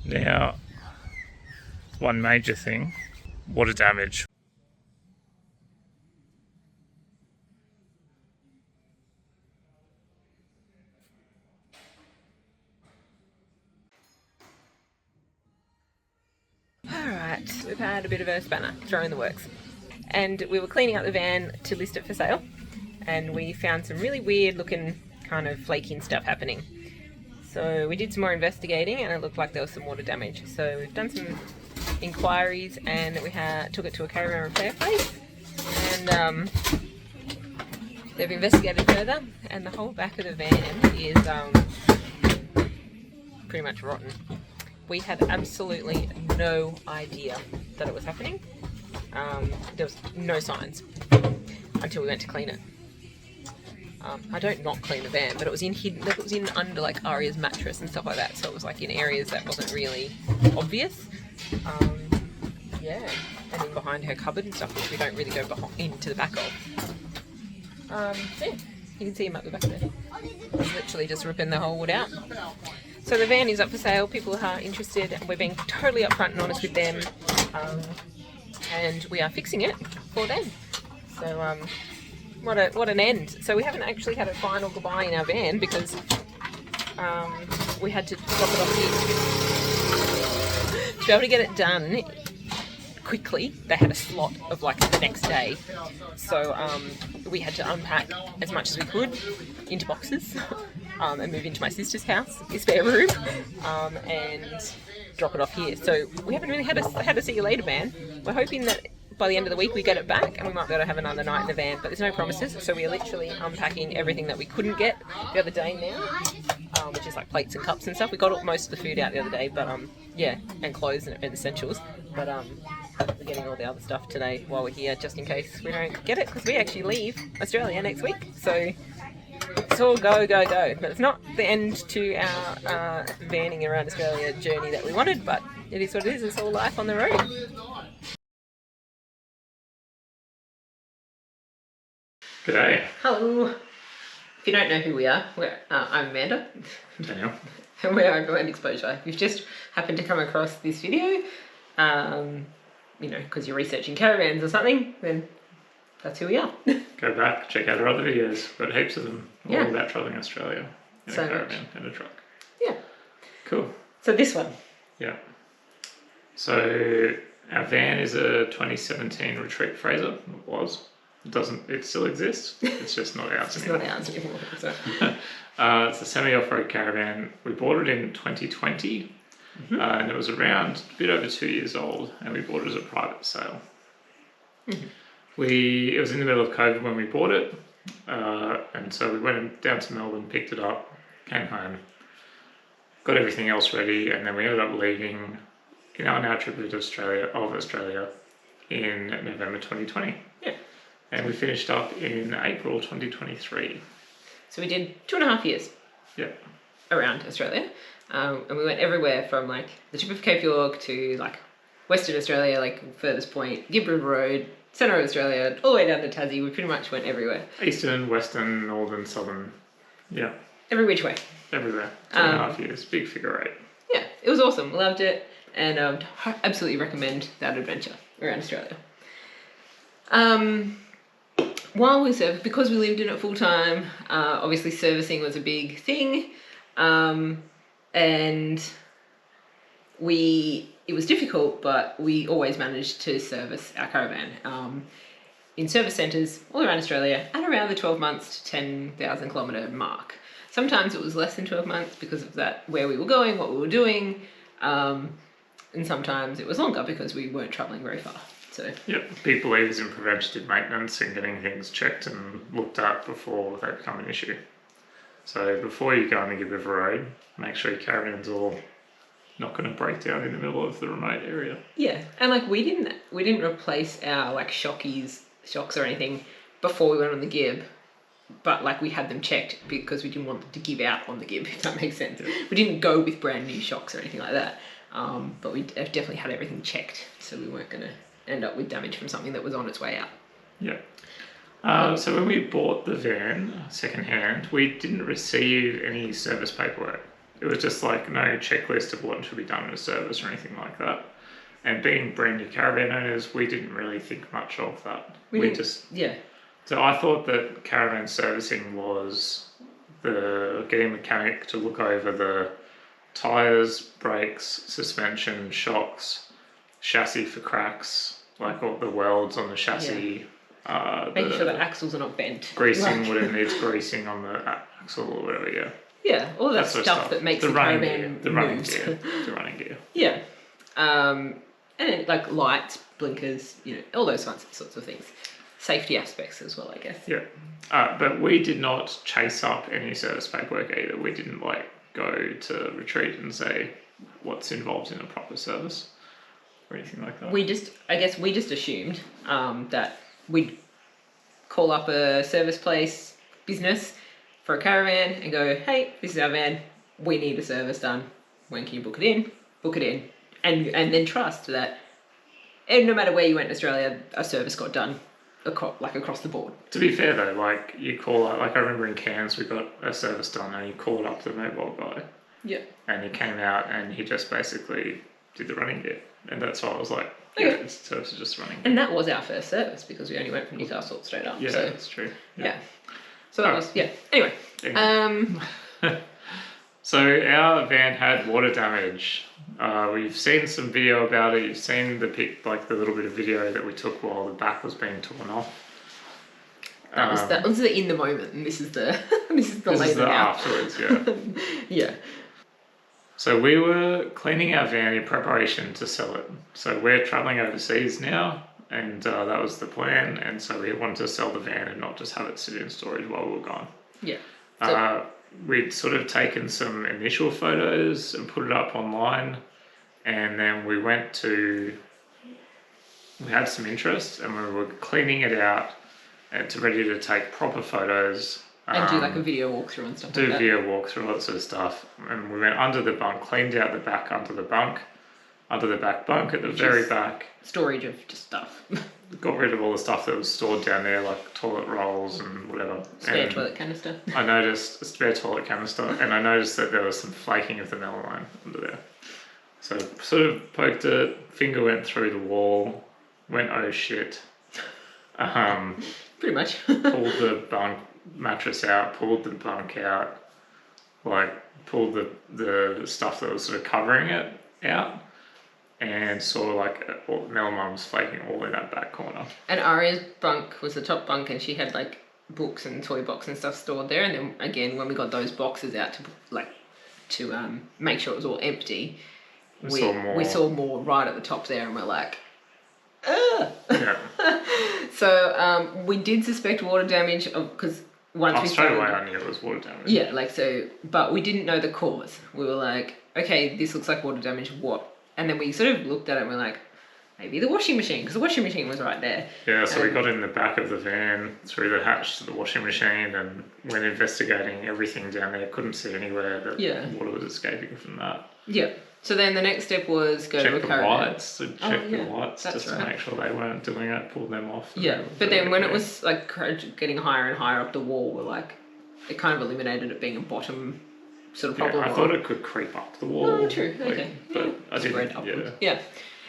Now, one major thing, water damage. Alright, we've had a bit of a spanner thrown in the works. And we were cleaning up the van to list it for sale, and we found some really weird looking kind of flaking stuff happening. So we did some more investigating and it looked like there was some water damage. So we've done some inquiries and we took it to a caravan repair place, and they've investigated further, and the whole back of the van is pretty much rotten. We had absolutely no idea that it was happening. There was no signs until we went to clean it. I don't not clean the van, but it was in hidden. It was in under like Aria's mattress and stuff like that, so it was like in areas that wasn't really obvious. Yeah, and in behind her cupboard and stuff, which we don't really go into the back of. So yeah, you can see him up the back there. He's literally just ripping the whole wood out. So the van is up for sale. People are interested. We're being totally upfront and honest with them, and we are fixing it for them. So what an end. So we haven't actually had a final goodbye in our van because we had to drop it off here. To be able to get it done quickly, they had a slot of like the next day. So we had to unpack as much as we could into boxes and move into my sister's house, the spare room, and drop it off here. So we haven't really had a see you later van. We're hoping that by the end of the week we get it back and we might be able to have another night in the van, but there's no promises. So we are literally unpacking everything that we couldn't get the other day now, which is like plates and cups and stuff. We got most of the food out the other day, but yeah, and clothes and essentials, but we're getting all the other stuff today while we're here, just in case we don't get it, because we actually leave Australia next week. So it's all go, go, go. But it's not the end to our vanning around Australia journey that we wanted, but it is what it is. It's all life on the road. G'day. Hello. If you don't know who we are, I'm Amanda. Daniel. And we're Overland Exposure. If you've just happened to come across this video, you know, because you're researching caravans or something, then that's who we are. Go back, check out our other videos. We've got heaps of them. All about travelling Australia in a caravan and a truck. Yeah. Cool. So this one. Yeah. So our van is a 2017 Retreat Fraser. It was. It still exists. It's just not ours anymore. It's not ours anymore. So. It's a semi-off-road caravan. We bought it in 2020, and it was around a bit over 2 years old, and we bought it as a private sale. It was in the middle of COVID when we bought it, and so we went down to Melbourne, picked it up, came home, got everything else ready, and then we ended up leaving on our trip to Australia in November 2020. Yeah. And we finished up in April 2023. So we did 2.5 years. Yeah. Around Australia. And we went everywhere from like the tip of Cape York to like Western Australia, like furthest point, Gibb River Road, centre of Australia, all the way down to Tassie. We pretty much went everywhere. Eastern, Western, Northern, Southern. Yeah. Every which way. Everywhere. 2.5 years. Big figure 8. Yeah. It was awesome. Loved it. And absolutely recommend that adventure around Australia. While we served, because we lived in it full time, obviously servicing was a big thing, and it was difficult, but we always managed to service our caravan in service centres all around Australia at around the 12 months to 10,000 kilometre mark. Sometimes it was less than 12 months because of that, where we were going, what we were doing, and sometimes it was longer because we weren't travelling very far. So. Yep, big believers in preventative maintenance and getting things checked and looked at before they become an issue. So before you go on the Gibb River Road, make sure your caravan's all not going to break down in the middle of the remote area. Yeah, and like we didn't replace our like shocks or anything before we went on the Gibb, but like we had them checked because we didn't want them to give out on the Gibb, if that makes sense. Yeah. We didn't go with brand new shocks or anything like that, but we definitely had everything checked, so we weren't going to end up with damage from something that was on its way out. Yeah. So when we bought the van second hand, we didn't receive any service paperwork. It was just like no checklist of what should be done in a service or anything like that. And being brand new caravan owners, we didn't really think much of that. We just yeah. So I thought that caravan servicing was getting a mechanic to look over the tires, brakes, suspension, shocks, chassis for cracks, like all the welds on the chassis. Making sure the axles are not bent. Greasing what it needs greasing on the axle or whatever, yeah. Yeah, all that sort of stuff that makes the caravan the running moves. gear. The running gear. Yeah. And then, like lights, blinkers, all those sorts of things. Safety aspects as well, I guess. Yeah. But we did not chase up any service paperwork either. We didn't go to Retreat and say what's involved in a proper service or anything like that. We just assumed that we'd call up a service place business for a caravan and go, hey, this is our van, we need a service done. When can you book it in? Book it in. And then trust that no matter where you went in Australia, a service got done across the board. To be fair though, you call up, I remember in Cairns we got a service done and you called up the mobile guy. Yeah. And he came out and he just basically did the running gear. And that's why I was like, yeah, Okay. it's service is just running gear. And that was our first service because we only went from Newcastle straight up. Yeah, so, that's true. Yeah. So that was, yeah. Anyway. So our van had water damage. We've seen some video about it. You've seen the little bit of video that we took while the back was being torn off. That was the in the moment, and this is the this is the afterwards, yeah. Yeah. So we were cleaning our van in preparation to sell it. So we're travelling overseas now, and that was the plan. And so we wanted to sell the van and not just have it sit in storage while we were gone. Yeah. We'd sort of taken some initial photos and put it up online, and then we had some interest, and we were cleaning it out and ready to take proper photos. And do a video walkthrough and stuff like that. Do a video walkthrough, all that sort of stuff. And we went under the bunk, cleaned out the back under the back bunk at the very back. Storage of just stuff. Got rid of all the stuff that was stored down there, like toilet rolls and whatever. Spare toilet canister. I noticed a spare toilet canister, and I noticed that there was some flaking of the melamine under there. So sort of poked it, finger went through the wall, went oh shit. Pretty much. Pulled the bunk mattress out, pulled the bunk out, pulled the stuff that was sort of covering it out. And saw melamine was flaking all in that back corner. And Aria's bunk was the top bunk, and she had books and toy box and stuff stored there. And then again, when we got those boxes out to make sure it was all empty, we saw more right at the top there, and we're like, ugh. Yeah. So we did suspect water damage because straight away I knew it was water damage. Yeah, but we didn't know the cause. We were like, okay, this looks like water damage. What? And then we sort of looked at it and we're like, maybe the washing machine, because the washing machine was right there. Yeah, so we got in the back of the van, through the hatch to the washing machine, and went investigating everything down there. Couldn't see anywhere that water was escaping from that. Yeah. So then the next step was go to a caravan. Check the lights just to make sure they weren't doing it, pull them off. Yeah, but then when it was getting higher and higher up the wall, we're like, it kind of eliminated it being a bottom sort of problem. I thought it could creep up the wall. Oh, true. Okay. But I didn't. Yeah.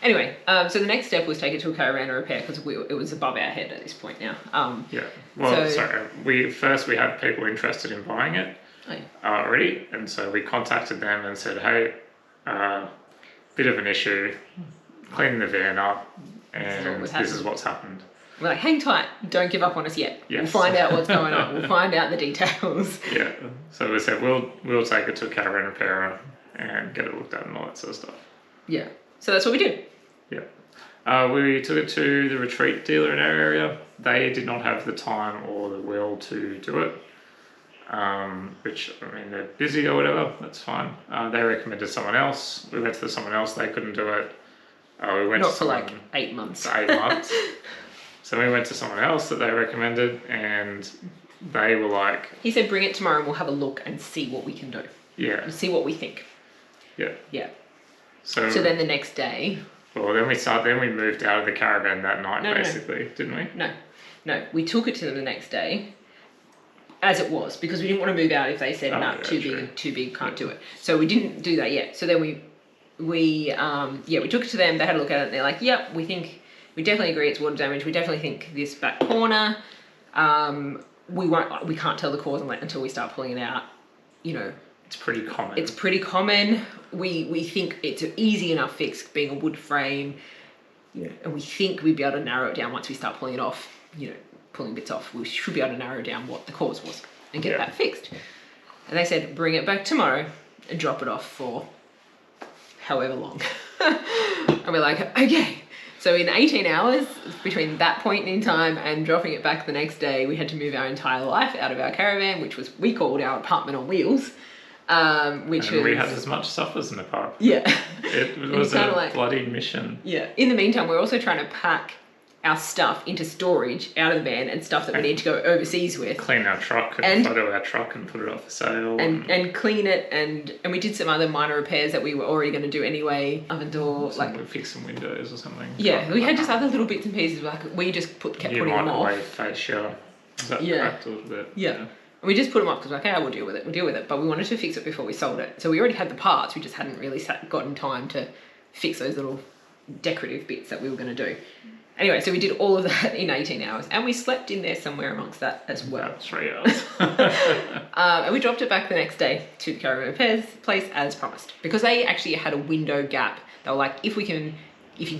Anyway, so the next step was take it to a caravan to repair because it was above our head at this point now. Yeah. Well, we had people interested in buying it already, and so we contacted them and said, hey, bit of an issue, cleaning the van up, and this is what's happened. We're like, hang tight, don't give up on us yet. Yes. We'll find out what's going on. We'll find out the details. Yeah. So we said we'll take it to a caravan repairer and get it looked at and all that sort of stuff. Yeah. So that's what we did. Yeah. We took it to the Retreat dealer in our area. They did not have the time or the will to do it. Which, they're busy or whatever, that's fine. They recommended someone else. We went to someone else, they couldn't do it. We went Not to for 8 months. For 8 months. So we went to someone else that they recommended, and they were like... He said, bring it tomorrow and we'll have a look and see what we can do. Yeah. And see what we think. Yeah. Yeah. So then the next day... Well, then we moved out of the caravan that night, basically, didn't we? No. We took it to them the next day, as it was, because we didn't want to move out if they said, nah, too big, can't do it. So we didn't do that yet. So then we took it to them, they had a look at it, and they're like, yep, we definitely agree it's water damage. We definitely think this back corner, we can't tell the cause until we start pulling it out. You know, it's pretty common. It's pretty common. We think it's an easy enough fix being a wood frame. Yeah. And we think we'd be able to narrow it down once we start pulling it off, you know, pulling bits off. We should be able to narrow down what the cause was and get that fixed. And they said, bring it back tomorrow and drop it off for however long. And we're like, okay. So in 18 hours, between that point in time and dropping it back the next day, we had to move our entire life out of our caravan, which we called our apartment on wheels. We had as much stuff as an apartment. Yeah. It was a bloody mission. Yeah. In the meantime, we're also trying to pack our stuff into storage out of the van and stuff that we need to go overseas with. Clean our truck and photo our truck and put it up for sale. And clean it and we did some other minor repairs that we were already going to do anyway. Oven door, fix some windows or something. Yeah, we had just other little bits and pieces. We just kept putting them off. Microwave fascia. Is that cracked a little bit? Yeah. And we just put them off because we're like, okay, we'll deal with it. But we wanted to fix it before we sold it. So we already had the parts. We just hadn't really gotten time to fix those little decorative bits that we were going to do. Anyway, so we did all of that in 18 hours. And we slept in there somewhere amongst that as well. About 3 hours. And we dropped it back the next day to the caravan repairs place as promised. Because they actually had a window gap. They were like, if you can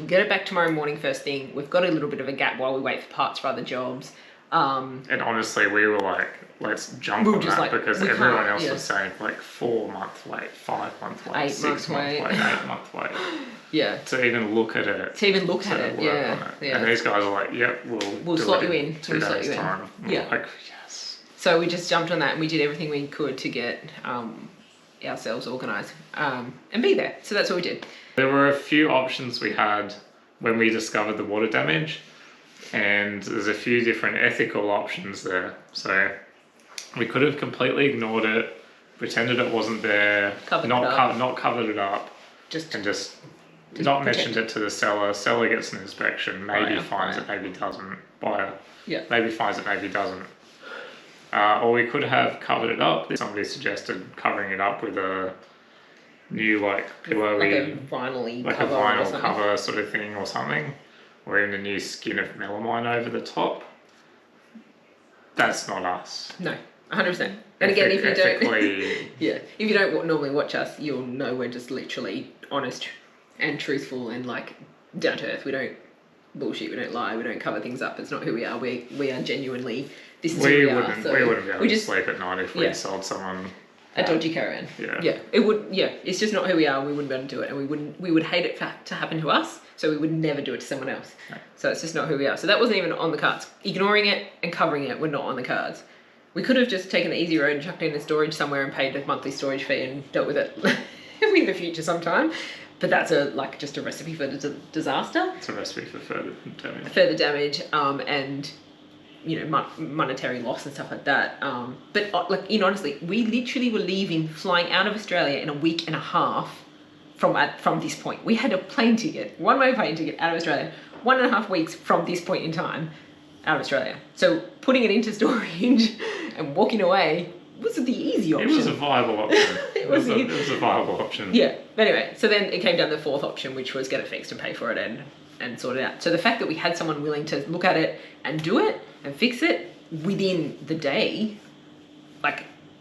get it back tomorrow morning first thing, we've got a little bit of a gap while we wait for parts for other jobs. And honestly, we were like, let's jump on that because everyone else was saying 4 months wait, 5 months wait, 6 months wait, 8 months wait. Yeah. To even look at it. Yeah. And these guys are like, yep, we'll slot you in. 2 days time. Yeah. Like, yes. So we just jumped on that and we did everything we could to get ourselves organised and be there. So that's what we did. There were a few options we had when we discovered the water damage. And there's a few different ethical options there. So we could have completely ignored it, pretended it wasn't there, not covered it up, just not mentioned it to the seller. Seller gets an inspection, maybe finds it, maybe doesn't. Buyer, maybe finds it, maybe doesn't. Or we could have covered it up. Somebody suggested covering it up with a new pillowy, a vinyl cover sort of thing or something. Or even a new skin of melamine over the top. That's not us. No, 100%. And again, if you don't normally watch us, you'll know we're just literally honest and truthful and down to earth. We don't bullshit. We don't lie. We don't cover things up. It's not who we are. We are genuinely. This is who we are. So we wouldn't be able to sleep at night if we sold someone a dodgy caravan. Yeah. It would. Yeah. It's just not who we are. We wouldn't be able to do it, and we would hate it to happen to us. So we would never do it to someone else. No. So it's just not who we are. So that wasn't even on the cards. Ignoring it and covering it were not on the cards. We could have just taken the easy road and chucked it in a storage somewhere and paid a monthly storage fee and dealt with it in the future sometime. But that's just a recipe for disaster. It's a recipe for further damage. And monetary loss and stuff like that. But honestly, we literally were flying out of Australia in a week and a half. From this point, we had a one-way plane ticket out of Australia, 1.5 weeks from this point in time out of Australia. So putting it into storage and walking away was the easy option. It was a viable option. it was a viable option. Yeah. But anyway, so then it came down to the fourth option, which was get it fixed and pay for it and sort it out. So the fact that we had someone willing to look at it and do it and fix it within the day,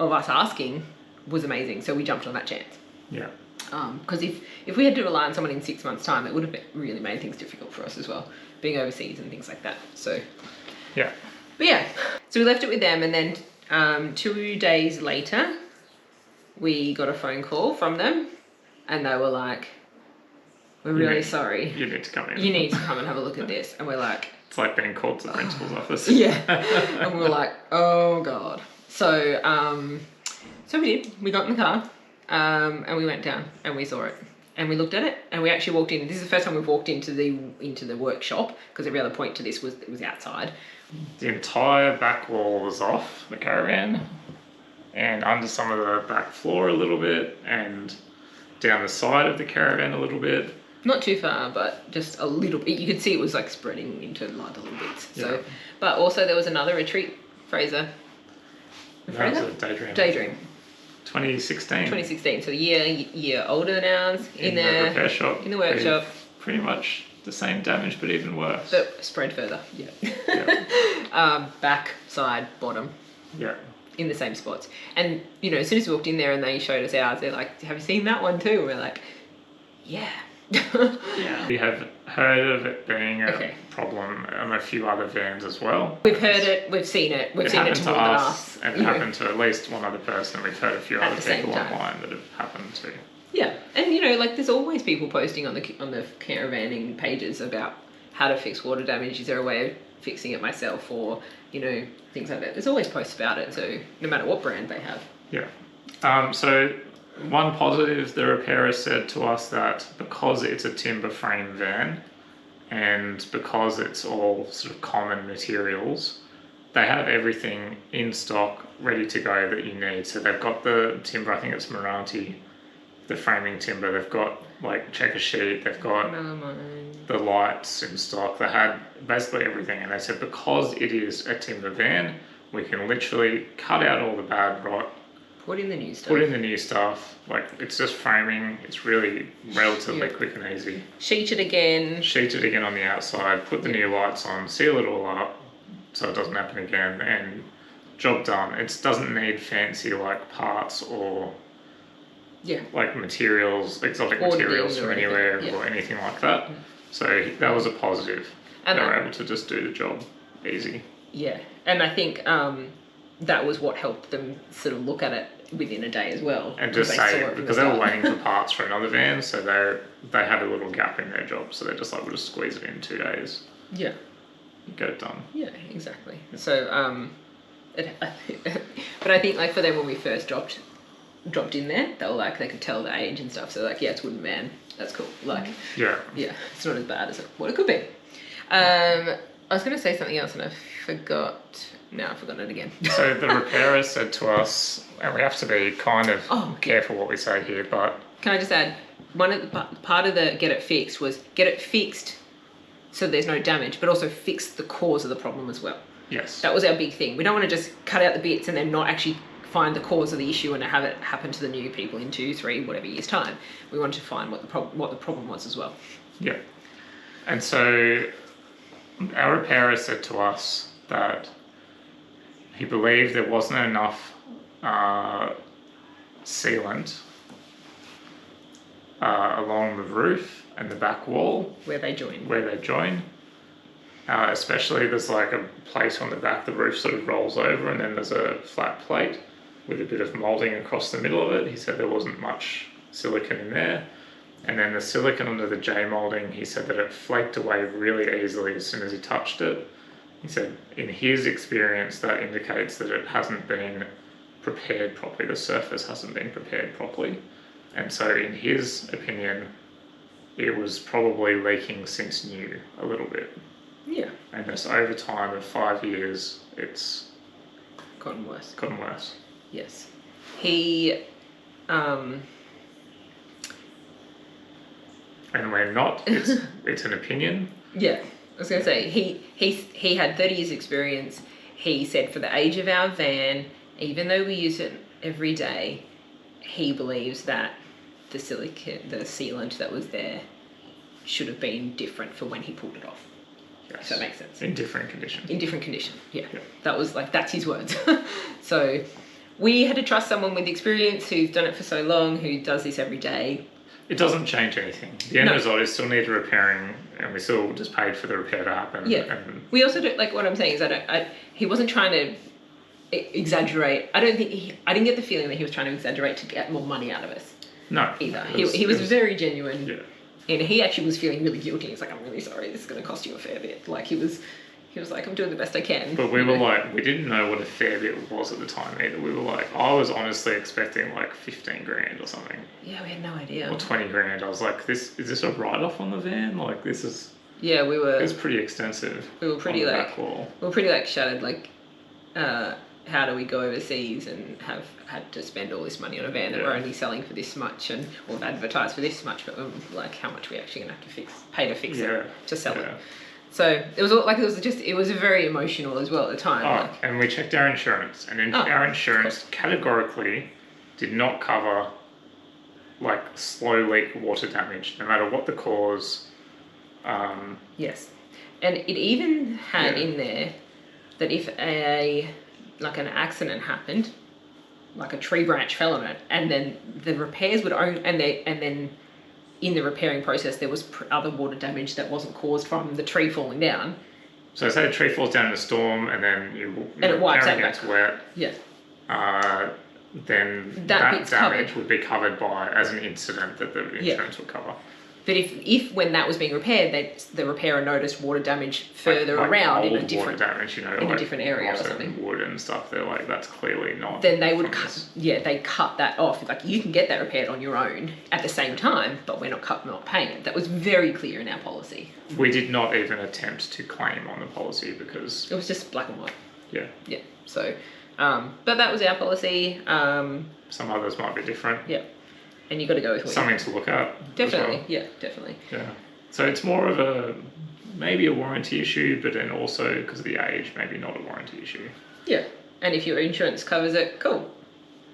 of us asking, was amazing. So we jumped on that chance. Yeah. Because if we had to rely on someone in 6 months' time, it would have really made things difficult for us as well, being overseas and things like that. So, yeah. But yeah, so we left it with them, and then 2 days later, we got a phone call from them, and they were like, "We're really sorry. You need to come in. You need to come and have a look at this." And we're like, it's like being called to the principal's office. Yeah. And we were like, "Oh God." So, so we did. We got in the car. And we went down and we saw it and we looked at it and we actually walked in. This is the first time we've walked into the workshop because every other point to this was outside. The entire back wall was off the caravan and under some of the back floor a little bit and down the side of the caravan a little bit. Not too far, but just a little bit. You could see it was spreading into the little bits. So, but also there was another Retreat Fraser That was a Daydream. Daydream. 2016. 2016. So a year older than ours. In the repair shop. In the workshop. Pretty much the same damage, but even worse. But spread further. Yeah. Back, side, bottom. Yeah. In the same spots. And, you know, as soon as we walked in there and they showed us ours, they're like, have you seen that one too? And we're like, yeah. Yeah. We have heard of it being a problem on a few other vans as well. We've heard it, we've seen it. We've seen it to more than us. And it happened to at least one other person. We've heard a few other people online that have happened to. Yeah. And, you know, like there's always people posting on the caravanning pages about how to fix water damage. Is there a way of fixing it myself, or, you know, things like that. There's always posts about it, so no matter what brand they have. Yeah. So one positive, the repairer said to us that because it's a timber frame van and because it's all sort of common materials, they have everything in stock ready to go that you need. So they've got the timber, I think it's Meranti, the framing timber, they've got like checker sheet, they've got the lights in stock. They had basically everything, and they said because it is a timber van, we can literally cut out all the bad rot, put in the new stuff. Like, it's just framing. It's really relatively quick and easy. Sheet it again on the outside, put the new lights on, seal it all up so it doesn't happen again, and job done. It doesn't need fancy like parts or like materials, exotic materials from anywhere or anything like that. So that was a positive. And they were able to just do the job easy. Yeah, and I think that was what helped them sort of look at it within a day as well. And just say it, because they were waiting for parts for another van, so they had a little gap in their job, so they're just like, we'll just squeeze it in 2 days. Yeah. Get it done. Yeah, exactly. So, but I think like for them when we first dropped in there, they were like, they could tell the age and stuff, so like, yeah, it's wooden van, that's cool. Like, yeah, it's not as bad as what it could be. I was going to say something else and I forgot. No, I've forgotten it again. So the repairer said to us, and we have to be kind of careful what we say here, but... Can I just add, part of the get it fixed was get it fixed so there's no damage, but also fix the cause of the problem as well. Yes. That was our big thing. We don't want to just cut out the bits and then not actually find the cause of the issue and have it happen to the new people in 2, 3, whatever years' time. We wanted to find what the problem was as well. Yeah. And so our repairer said to us that he believed there wasn't enough sealant along the roof and the back wall. Where they join. Especially there's like a plate on the back, the roof sort of rolls over, and then there's a flat plate with a bit of moulding across the middle of it. He said there wasn't much silicone in there. And then the silicone under the J moulding, he said that it flaked away really easily as soon as he touched it. He said in his experience that indicates that it hasn't been prepared properly, the surface hasn't been prepared properly. And so in his opinion, it was probably leaking since new a little bit. Yeah. And just over time of 5 years, it's gotten worse. Yes. He and we're not, it's an opinion. Yeah. I was going to say, he had 30 years experience. He said for the age of our van, even though we use it every day, he believes that the sealant that was there should have been different for when he pulled it off. Yes. If that makes sense. In different condition. Yeah. That was like, that's his words. So we had to trust someone with experience who's done it for so long, who does this every day. It doesn't change anything. The end result is still need repairing, and we still just paid for the repair to happen. Yeah. And we also don't, like, what I'm saying is he wasn't trying to exaggerate. I didn't get the feeling that he was trying to exaggerate to get more money out of us. No. Either. He was very genuine. Yeah. And he actually was feeling really guilty. He's like, I'm really sorry, this is going to cost you a fair bit. Like, he was like, I'm doing the best I can. But we were like, we didn't know what a fair bit was at the time either. We were like, I was honestly expecting like 15 grand or something. Yeah, we had no idea. Or 20 grand. I was like, is this a write-off on the van? Like, this is... Yeah, we were... It was pretty extensive. We were pretty like... shattered, like, how do we go overseas and have had to spend all this money on a van that we're only selling for this much, and or advertised for this much, but like how much we actually gonna have to pay to fix it, to sell it. So it was very emotional as well at the time. Oh, and we checked our insurance, and our insurance categorically did not cover like slow leak water damage, no matter what the cause. Yes, and it even had in there that if an accident happened, like a tree branch fell on it, and then the repairs would and then in the repairing process there was other water damage that wasn't caused from the tree falling down. So say a tree falls down in a storm, and then it wipes out, gets wet. Yeah. Then that damage would be covered by as an incident that the insurance would cover. But if when that was being repaired, the repairer noticed water damage further around in a different water damage, in a different area or something, wood and stuff, they're like, that's clearly not. Then they would they cut that off. Like, you can get that repaired on your own at the same time, but we're not paying it. That was very clear in our policy. We did not even attempt to claim on the policy because it was just black and white. Yeah. Yeah. So, but that was our policy. Some others might be different. Yeah. And you got to go with something to look at. Definitely, well. yeah, definitely. Yeah. So it's more of maybe a warranty issue, but then also because of the age, maybe not a warranty issue. Yeah. And if your insurance covers it, cool.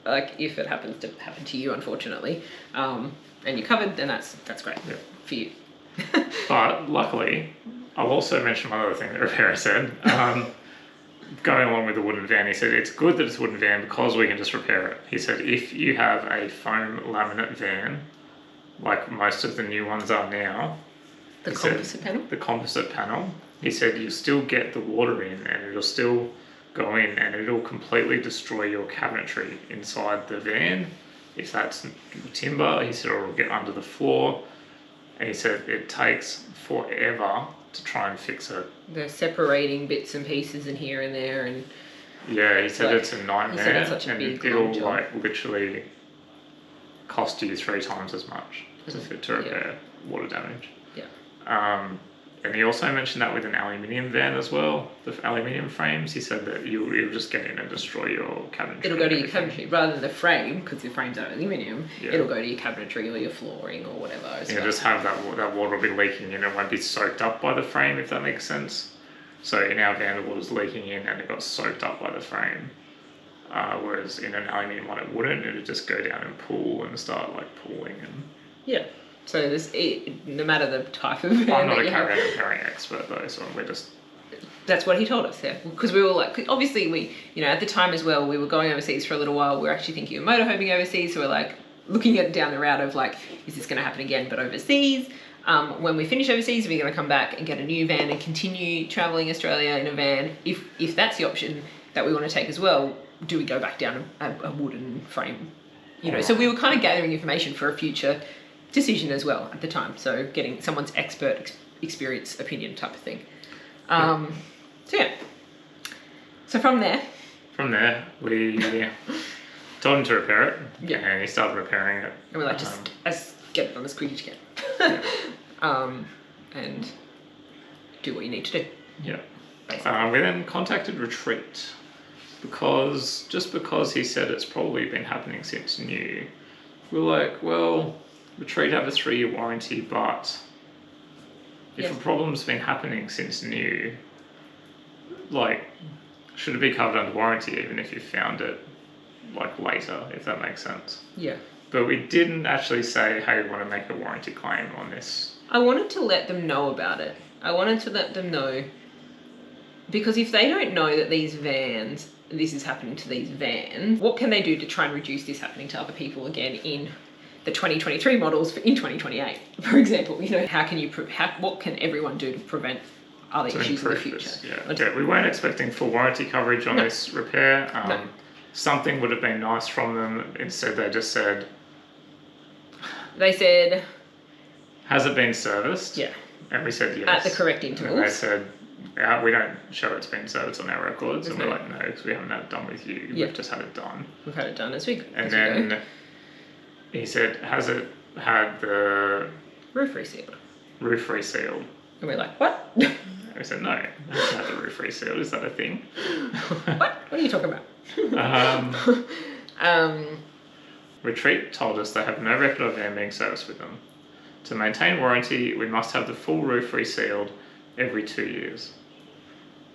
Like, if it happens to happen to you, unfortunately, and you're covered, then that's great for you. But luckily, I'll also mention one other thing that repairer said. Going along with the wooden van, he said it's good that it's a wooden van because we can just repair it. He said if you have a foam laminate van, like most of the new ones are now, the composite panel, he said you still get the water in and it'll still go in and it'll completely destroy your cabinetry inside the van. If that's timber, he said it'll get under the floor, and he said it takes forever to try and fix it. They're separating bits and pieces in here and there, and yeah, he said it's a nightmare. He said it's such a big it'll job. like literally cost you 3 times as much to repair water damage. Yeah. And he also mentioned that with an aluminium van as well, the aluminium frames. He said that you'll just get in and destroy your cabinetry. It'll go to your cabinetry rather than the frame, because your frames are aluminium. Yeah. It'll go to your cabinetry or your flooring or whatever. You just have that water will be leaking in. It won't be soaked up by the frame, if that makes sense. So in our van, the water's leaking in and it got soaked up by the frame. Whereas in an aluminium one, it wouldn't. It'd just go down and pool and start like pooling and. Yeah. So no matter the type of van. I'm not a caravan repairing expert though, so we're just. That's what he told us, yeah. Because we were like, obviously we, at the time as well, we were going overseas for a little while. We were actually thinking of motorhoming overseas, so we're like looking at down the route of like, is this going to happen again, but overseas? When we finish overseas, we're going to come back and get a new van and continue traveling Australia in a van. If that's the option that we want to take as well, do we go back down a wooden frame? So we were kind of gathering information for a future decision as well at the time, so getting someone's expert experience opinion type of thing. So from there we told him to repair it, and he started repairing it, and we're like, just get it done as quick as you can. And do what you need to do. We then contacted Retreat because he said it's probably been happening since new. We're like, well, Retreat have a 3-year warranty, but if a problem's been happening since new, like, should it be covered under warranty even if you found it like later, if that makes sense? Yeah. But we didn't actually say, hey, we want to make a warranty claim on this. I wanted to let them know about it. I wanted to let them know, because if they don't know that this is happening to these vans, what can they do to try and reduce this happening to other people again in the 2023 models in 2028, for example? What can everyone do to prevent other issues in the future? We weren't expecting full warranty coverage on this repair. Something would have been nice from them. Instead, they just said, has it been serviced? Yeah. And we said yes. At the correct intervals. And they said, we don't show it's been serviced on our records. And we're like, no, because we haven't had it done with you. We've just had it done. We've had it done as we And then he said, has it had the roof resealed? And we're like, what? And we said, no, it hasn't had the roof resealed. Is that a thing? What are you talking about? Retreat told us they have no record of van being serviced with them. To maintain warranty, we must have the full roof resealed every 2 years.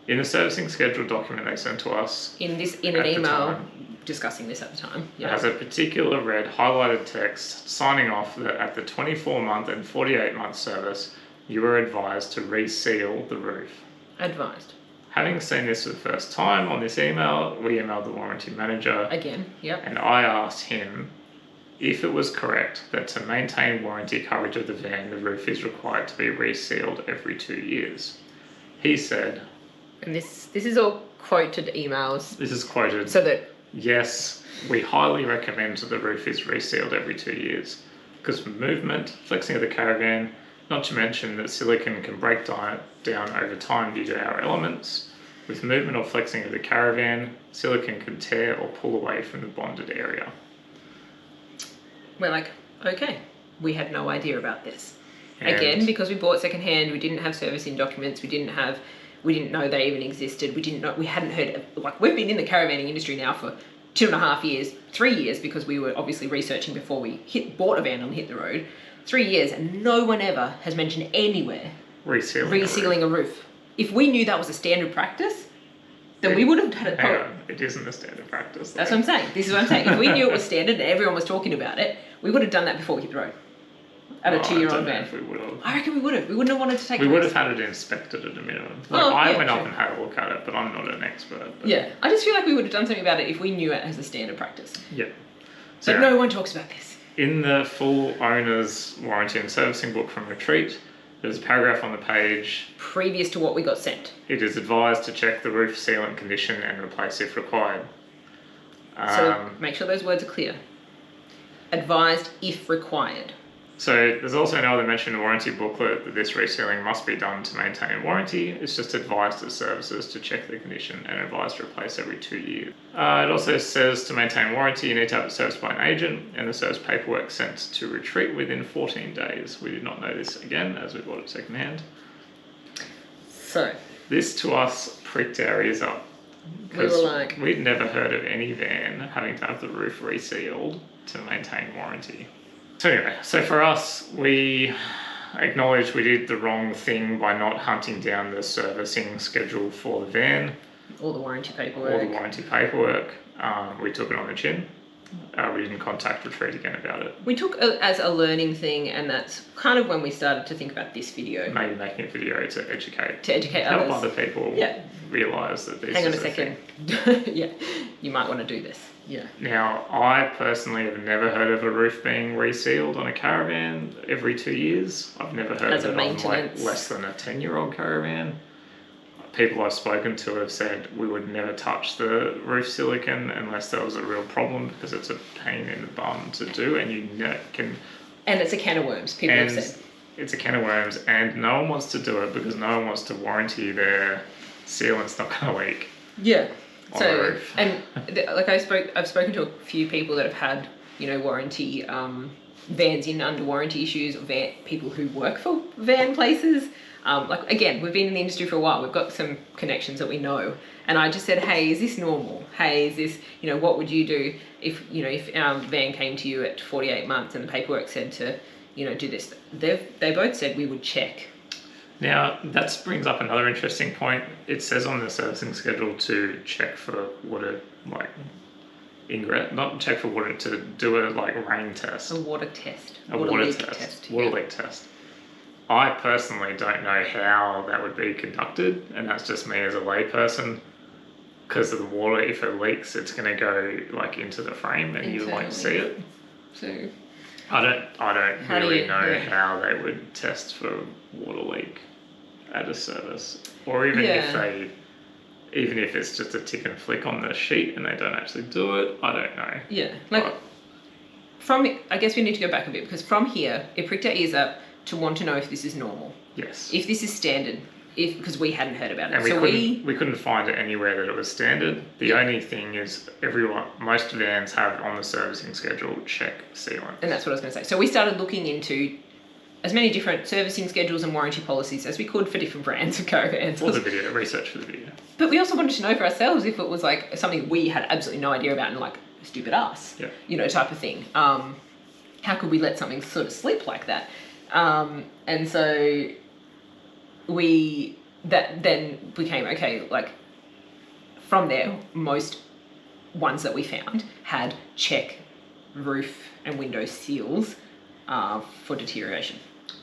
In the servicing schedule document they sent to us, in an email discussing this at the time, it has a particular red highlighted text signing off that at the 24-month and 48-month service, you were advised to reseal the roof. Advised. Having seen this for the first time on this email, we emailed the warranty manager. Again, yep. And I asked him if it was correct that to maintain warranty coverage of the van, the roof is required to be resealed every 2 years. He said... And this is all quoted emails. This is quoted. So that... Yes, we highly recommend that the roof is resealed every 2 years. Because for movement, flexing of the caravan, not to mention that silicone can break down over time due to our elements. With movement or flexing of the caravan, silicone can tear or pull away from the bonded area. We're like, okay, we had no idea about this. And again, because we bought secondhand, we didn't have servicing documents, we didn't know they even existed, we hadn't heard of, like, we've been in the caravanning industry now for 2.5 years, 3 years, because we were obviously researching before we bought a van and hit the road. 3 years, and no one ever has mentioned anywhere resealing a roof. If we knew that was a standard practice, then we would have had it. Hang on, it isn't a standard practice. That's what I'm saying. This is what I'm saying. If we knew it was standard and everyone was talking about it, we would have done that before we hit the road. At a 2-year-old van. We would have. I reckon we would have. We wouldn't have wanted to take. We would have had it inspected at a minimum. I went up and had a look at it, but I'm not an expert. But... Yeah, I just feel like we would have done something about it if we knew it as a standard practice. Yeah. But no one talks about this. In the full owner's warranty and servicing book from Retreat, there's a paragraph on the page. Previous to what we got sent. It is advised to check the roof sealant condition and replace if required. So make sure those words are clear. Advised if required. So there's also another mention in the warranty booklet that this resealing must be done to maintain warranty. It's just advised to services to check the condition and advised to replace every 2 years. It also says to maintain warranty, you need to have it serviced by an agent and the service paperwork sent to Retreat within 14 days. We did not know this again as we bought it secondhand. So this to us pricked our ears up. We were like... We'd never heard of any van having to have the roof resealed to maintain warranty. So anyway, so for us, we acknowledged we did the wrong thing by not hunting down the servicing schedule for the van. All the warranty paperwork. We took it on the chin. We didn't contact Retreat again about it. We took it as a learning thing, and that's kind of when we started to think about this video. Maybe making a video to educate. Help other people realise that this Hang on is a second. Yeah, you might want to do this. Yeah. Now, I personally have never heard of a roof being resealed on a caravan every 2 years. I've never heard of it on like less than a 10-year-old caravan. People I've spoken to have said we would never touch the roof silicone unless there was a real problem because it's a pain in the bum to do, and you can. And it's a can of worms. People have said it's a can of worms, and no one wants to do it because no one wants to warranty their sealant's not going to leak. Yeah. So, and like I've spoken to a few people that have had, warranty vans in under warranty issues, or people who work for van places. Like, again, we've been in the industry for a while. We've got some connections that we know. And I just said, hey, is this normal? Hey, is this, what would you do if our van came to you at 48 months and the paperwork said to, do this? They both said we would check. Now, that brings up another interesting point. It says on the servicing schedule to check for water, like, ingress, not check for water, to do a, rain test. A water test. Water leak test. I personally don't know how that would be conducted, and that's just me as a layperson. Because of the water, if it leaks, it's going to go, into the frame and you won't see it. So... I don't really know how they would test for water leak at a service, or even if it's just a tick and flick on the sheet and they don't actually do it. I don't know. Yeah, I guess we need to go back a bit, because from here it pricked our ears up to want to know if this is normal. Yes. If this is standard. Because we hadn't heard about it. And we couldn't find it anywhere that it was standard. The only thing is most vans have on the servicing schedule, check sealant. And that's what I was going to say. So we started looking into as many different servicing schedules and warranty policies as we could for different brands of caravans. For the video, research for the video. But we also wanted to know for ourselves if it was something we had absolutely no idea about and stupid us, type of thing. How could we let something sort of slip like that? And so... that then became okay. Like from there, most ones that we found had check roof and window seals for deterioration.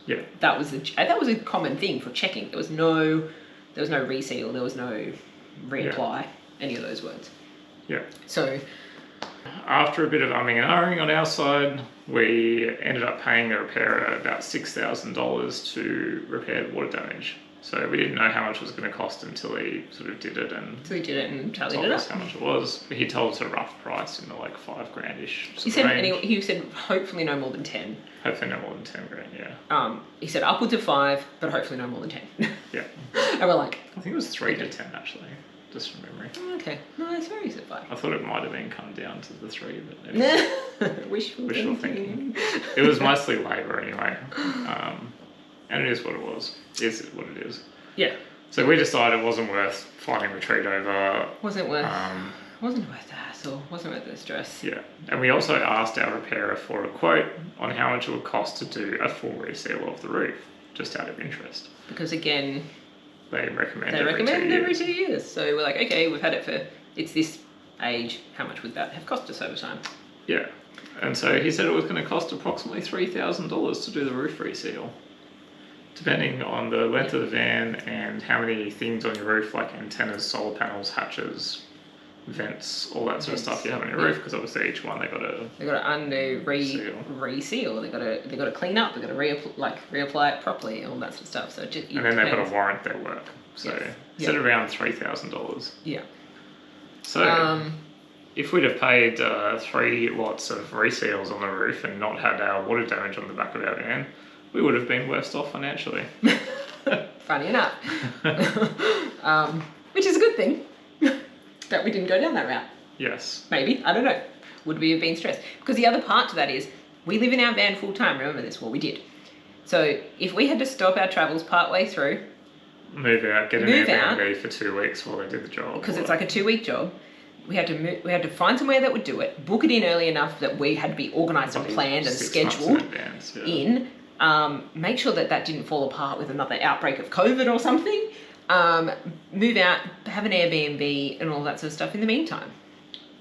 Yeah. That was a common thing for checking. There was no reseal, there was no reapply, any of those words. Yeah. So after a bit of umming and ahhing on our side, we ended up paying the repairer about $6,000 to repair the water damage. So we didn't know how much it was going to cost until he sort of did it and we did it and tallied told it us up. how much it was. He told us a rough price in the like $5,000-ish. He said anyway, he said hopefully no more than 10. Hopefully no more than 10 grand, yeah. He said upwards of 5, but hopefully no more than 10. Yeah. And we're like, I think it was 3 to 10 actually, just from memory. okay, no, sorry, he said 5. I thought it might have been come down to the 3, but anyway. Wishful thinking. It was mostly labour anyway, and it is what it was. Is what it is. Yeah. So we decided it wasn't worth flying Retreat over. Wasn't worth the hassle. Wasn't worth the stress. Yeah, and we also asked our repairer for a quote on how much it would cost to do a full reseal of the roof, just out of interest. Because again, they recommend every 2 years. So we're like, okay, we've had it for it's this age. How much would that have cost us over time? Yeah, and so he said it was going to cost approximately $3,000 to do the roof reseal. Depending on the length of the van and how many things on your roof, like antennas, solar panels, hatches, vents, all that sort of stuff you have on your roof, because obviously each one they got to reseal. They got to clean up. They got to reapply it properly, all that sort of stuff. So just, and then they've got to warrant their work. So it's at around $3,000. Yeah. So if we'd have paid 3 lots of reseals on the roof and not had our water damage on the back of our van, we would have been worse off financially. Funny enough. Which is a good thing that we didn't go down that route. Yes. Maybe. I don't know. Would we have been stressed? Because the other part to that is we live in our van full time. Remember this? Well, we did. So if we had to stop our travels partway through, move out, get an Airbnb for 2 weeks while they did the job. Because it's like a 2-week job. We had to find somewhere that would do it, book it in early enough that we had to be organised and planned and scheduled in. Make sure that didn't fall apart with another outbreak of COVID or something. Move out, have an Airbnb and all that sort of stuff in the meantime.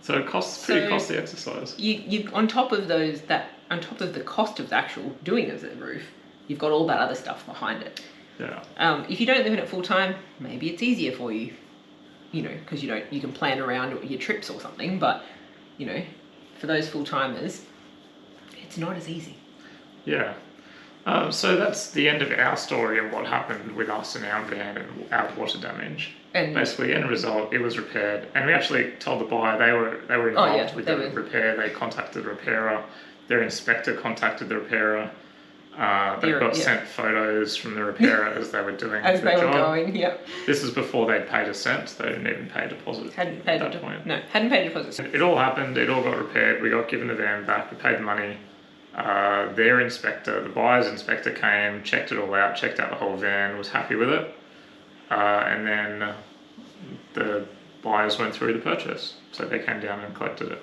So it costs pretty costly exercise. You on top of the cost of the actual doing of the roof, you've got all that other stuff behind it. Yeah. If you don't live in it full time, maybe it's easier for you, because you can plan around your trips or something. But for those full timers, it's not as easy. Yeah. So that's the end of our story and what happened with us and our van and our water damage. And basically, end result, it was repaired. And we actually told the buyer they were involved with the repair. They contacted the repairer. Their inspector contacted the repairer. They got sent photos from the repairer as they were doing as the they job. were going. Yep. This was before they'd paid a cent. They didn't even pay a deposit. Hadn't paid at that point. No, hadn't paid a deposit. It all happened. It all got repaired. We got given the van back. We paid the money. Their inspector, the buyer's inspector, came, checked it all out, checked out the whole van, was happy with it, and then the buyers went through the purchase, so they came down and collected it.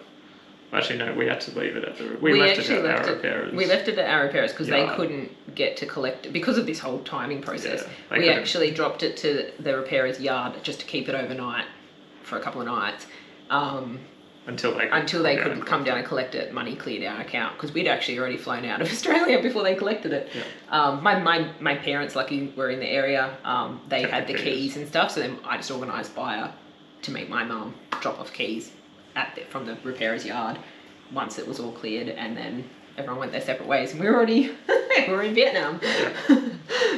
Actually, no, we had to leave it at the. We left it at our repairers. We left it at our repairers because they couldn't get to collect it because of this whole timing process. Yeah, we actually dropped it to the repairer's yard just to keep it overnight for a couple of nights. Until they could come down and collect it, money cleared our account because we'd actually already flown out of Australia before they collected it. Yeah. My parents, lucky, were in the area. They had the keys and stuff, so then I just organised buyer to make my mum drop off keys from the repairer's yard once it was all cleared, and then everyone went their separate ways, and we were in Vietnam. Yeah.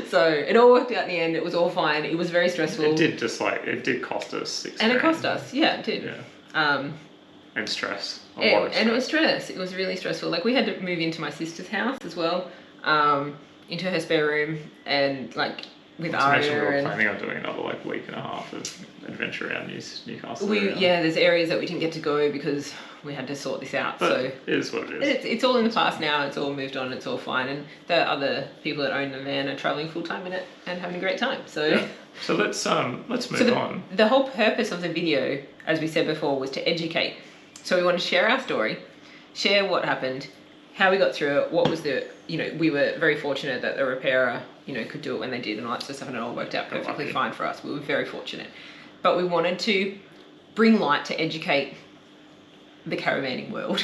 So it all worked out in the end. It was all fine. It was very stressful. It did cost us $6,000. And it cost us, it did. Yeah. And stress. And it was stress. It was really stressful. Like we had to move into my sister's house as well, into her spare room, and with Aria. We were planning on doing another week and a half of adventure around Newcastle. There's areas that we didn't get to go because we had to sort this out. But so it is what it is. It's all in the past now. It's all moved on. It's all fine. And the other people that own the van are travelling full time in it and having a great time. So so let's move on. The whole purpose of the video, as we said before, was to educate. So we want to share our story, share what happened, how we got through it, what was the, we were very fortunate that the repairer, could do it when they did and all that sort of stuff, and it all worked out perfectly fine for us. We were very fortunate. But we wanted to bring light to educate the caravanning world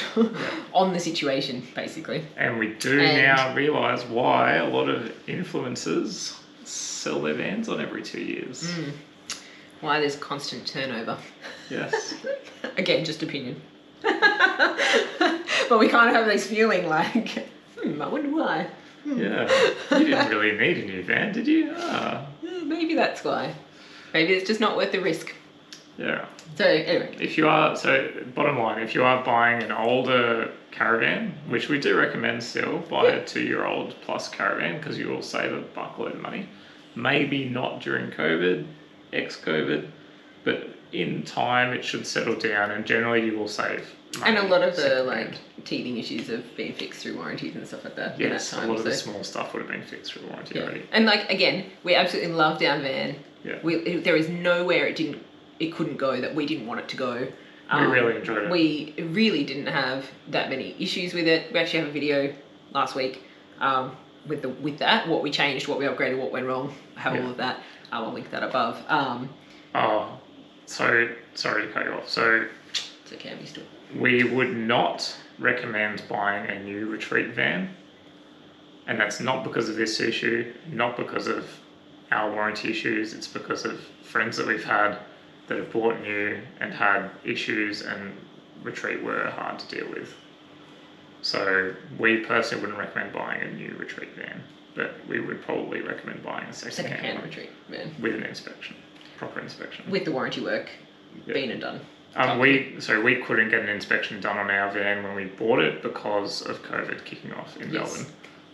on the situation, basically. And we do now realise why a lot of influencers sell their vans on every 2 years. Why there's constant turnover. Yes. Again, just opinion. But we kind of have this feeling like, I wonder why. Yeah. You didn't really need a new van, did you? Maybe that's why. Maybe it's just not worth the risk. Yeah. So anyway. Bottom line, if you are buying an older caravan, which we do recommend still, buy a 2-year-old plus caravan because you will save a buckload of money. Maybe not during COVID, ex-COVID, but in time it should settle down and generally you will save money. And a lot of the teething issues have been fixed through warranties and stuff like that. Yes, a lot of the small stuff would have been fixed through warranty already. And again, we absolutely loved our van. Yeah. There is nowhere it couldn't go that we didn't want it to go. We really enjoyed it. We really didn't have that many issues with it. We actually have a video last week with that, what we changed, what we upgraded, what went wrong, all of that. I'll link that above. So sorry to cut you off. So it's okay, I'm used to it. We would not recommend buying a new Retreat van, and that's not because of this issue, not because of our warranty issues. It's because of friends that we've had that have bought new and had issues, and Retreat were hard to deal with. So we personally wouldn't recommend buying a new Retreat van, but we would probably recommend buying a second-hand Retreat van with an inspection, proper inspection, with the warranty work been and done. We couldn't get an inspection done on our van when we bought it because of COVID kicking off in Melbourne.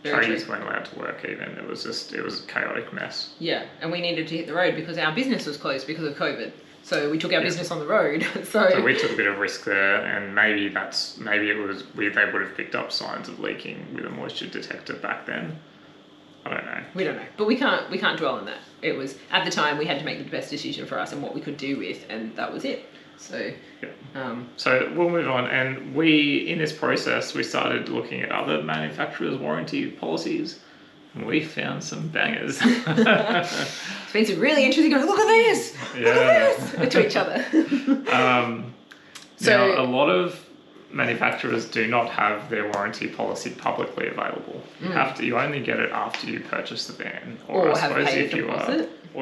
Tradies weren't allowed to work even. It was a chaotic mess. Yeah, and we needed to hit the road because our business was closed because of COVID. So we took our business on the road. So we took a bit of risk there, and maybe they would have picked up signs of leaking with a moisture detector back then. I don't know. We don't know, but we can't dwell on that. It was at the time we had to make the best decision for us and what we could do with, and that was it. So so we'll move on, and in this process we started looking at other manufacturers' warranty policies, and we found some bangers. It's been some really interesting. Look at this! Look at this! To each other. Now, a lot of manufacturers do not have their warranty policy publicly available. You only get it after you purchase the van, or I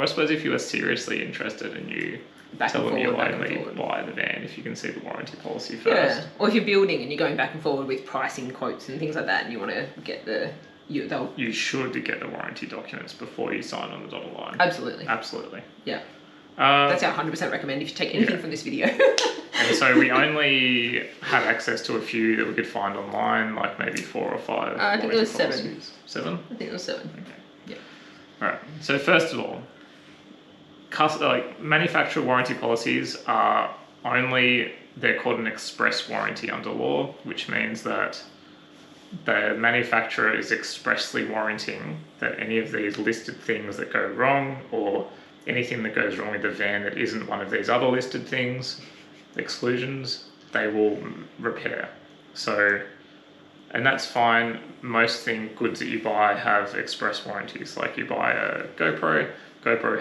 suppose if you are seriously interested and you tell them you'll only buy the van if you can see the warranty policy first. Yeah, or if you're building and you're going back and forward with pricing quotes and things like that, and you want to get you should get the warranty documents before you sign on the dotted line. Absolutely. Yeah. That's our 100% recommend if you take anything from this video. And so we only had access to a few that we could find online, like maybe 4 or 5. I think it was 7. 7? I think it was 7. Okay. Yeah. All right. So first of all, manufacturer warranty policies are they're called an express warranty under law, which means that the manufacturer is expressly warranting that any of these listed things that go wrong, or anything that goes wrong with the van that isn't one of these other listed things, exclusions, they will repair. So, and that's fine. Most goods that you buy have express warranties. Like you buy a GoPro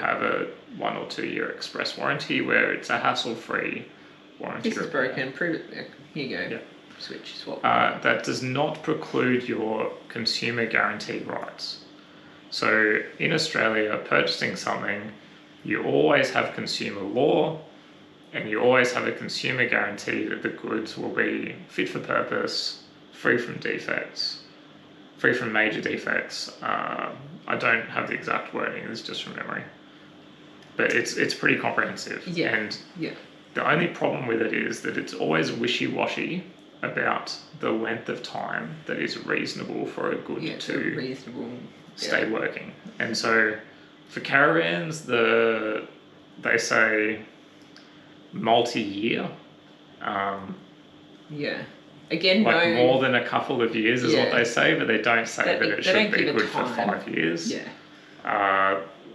have a 1 or 2 year express warranty where it's a hassle-free warranty. This is broken, prove it. Here you go. Yeah. Switch, swap. That does not preclude your consumer guarantee rights. So in Australia, purchasing something, you always have consumer law, and you always have a consumer guarantee that the goods will be fit for purpose, free from defects, free from major defects. I don't have the exact wording, it's just from memory. But it's pretty comprehensive. Yeah. And the only problem with it is that it's always wishy-washy about the length of time that is reasonable for a good to stay working. And so for caravans, they say multi-year. Again, more than a couple of years is what they say, but they don't say that it should be good for 5 years.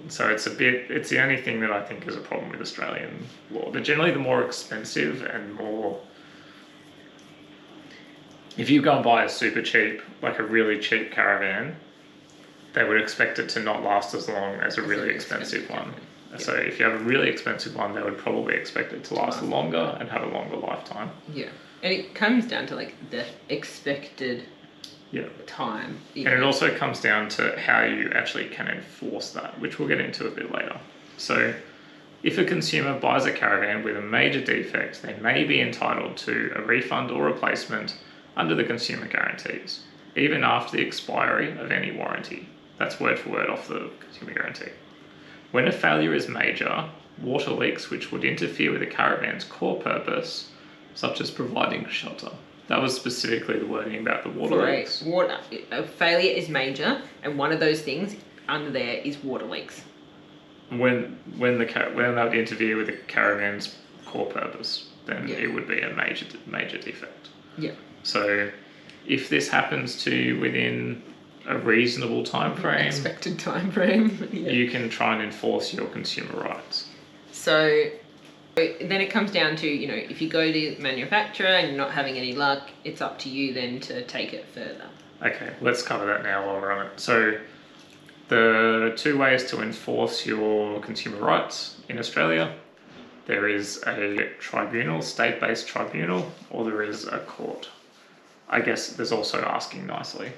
So it's the only thing that I think is a problem with Australian law. But generally the more expensive and more if you go and buy a super cheap, like a really cheap caravan, they would expect it to not last as long as a really expensive one. Yep. So if you have a really expensive one, they would probably expect it to last longer and have a longer lifetime. Yeah. And it comes down to like the expected time. And it also comes down to how you actually can enforce that, which we'll get into a bit later. So if a consumer buys a caravan with a major defect, they may be entitled to a refund or replacement under the consumer guarantees, even after the expiry of any warranty. That's word for word off the consumer guarantee. When a failure is major, water leaks which would interfere with a caravan's core purpose, such as providing shelter. That was specifically the wording about the water leaks. A failure is major, and one of those things under there is water leaks. When they would interfere with the caravan's core purpose, then it would be a major defect. Yeah. So if this happens to you within a reasonable time frame, expected time frame, you can try and enforce your consumer rights. So then it comes down to, you know, if you go to the manufacturer and you're not having any luck, it's up to you then to take it further. Okay, let's cover that now while we're on it. So the two ways to enforce your consumer rights in Australia, there is a tribunal, state-based tribunal, or there is a court. I guess there's also asking nicely,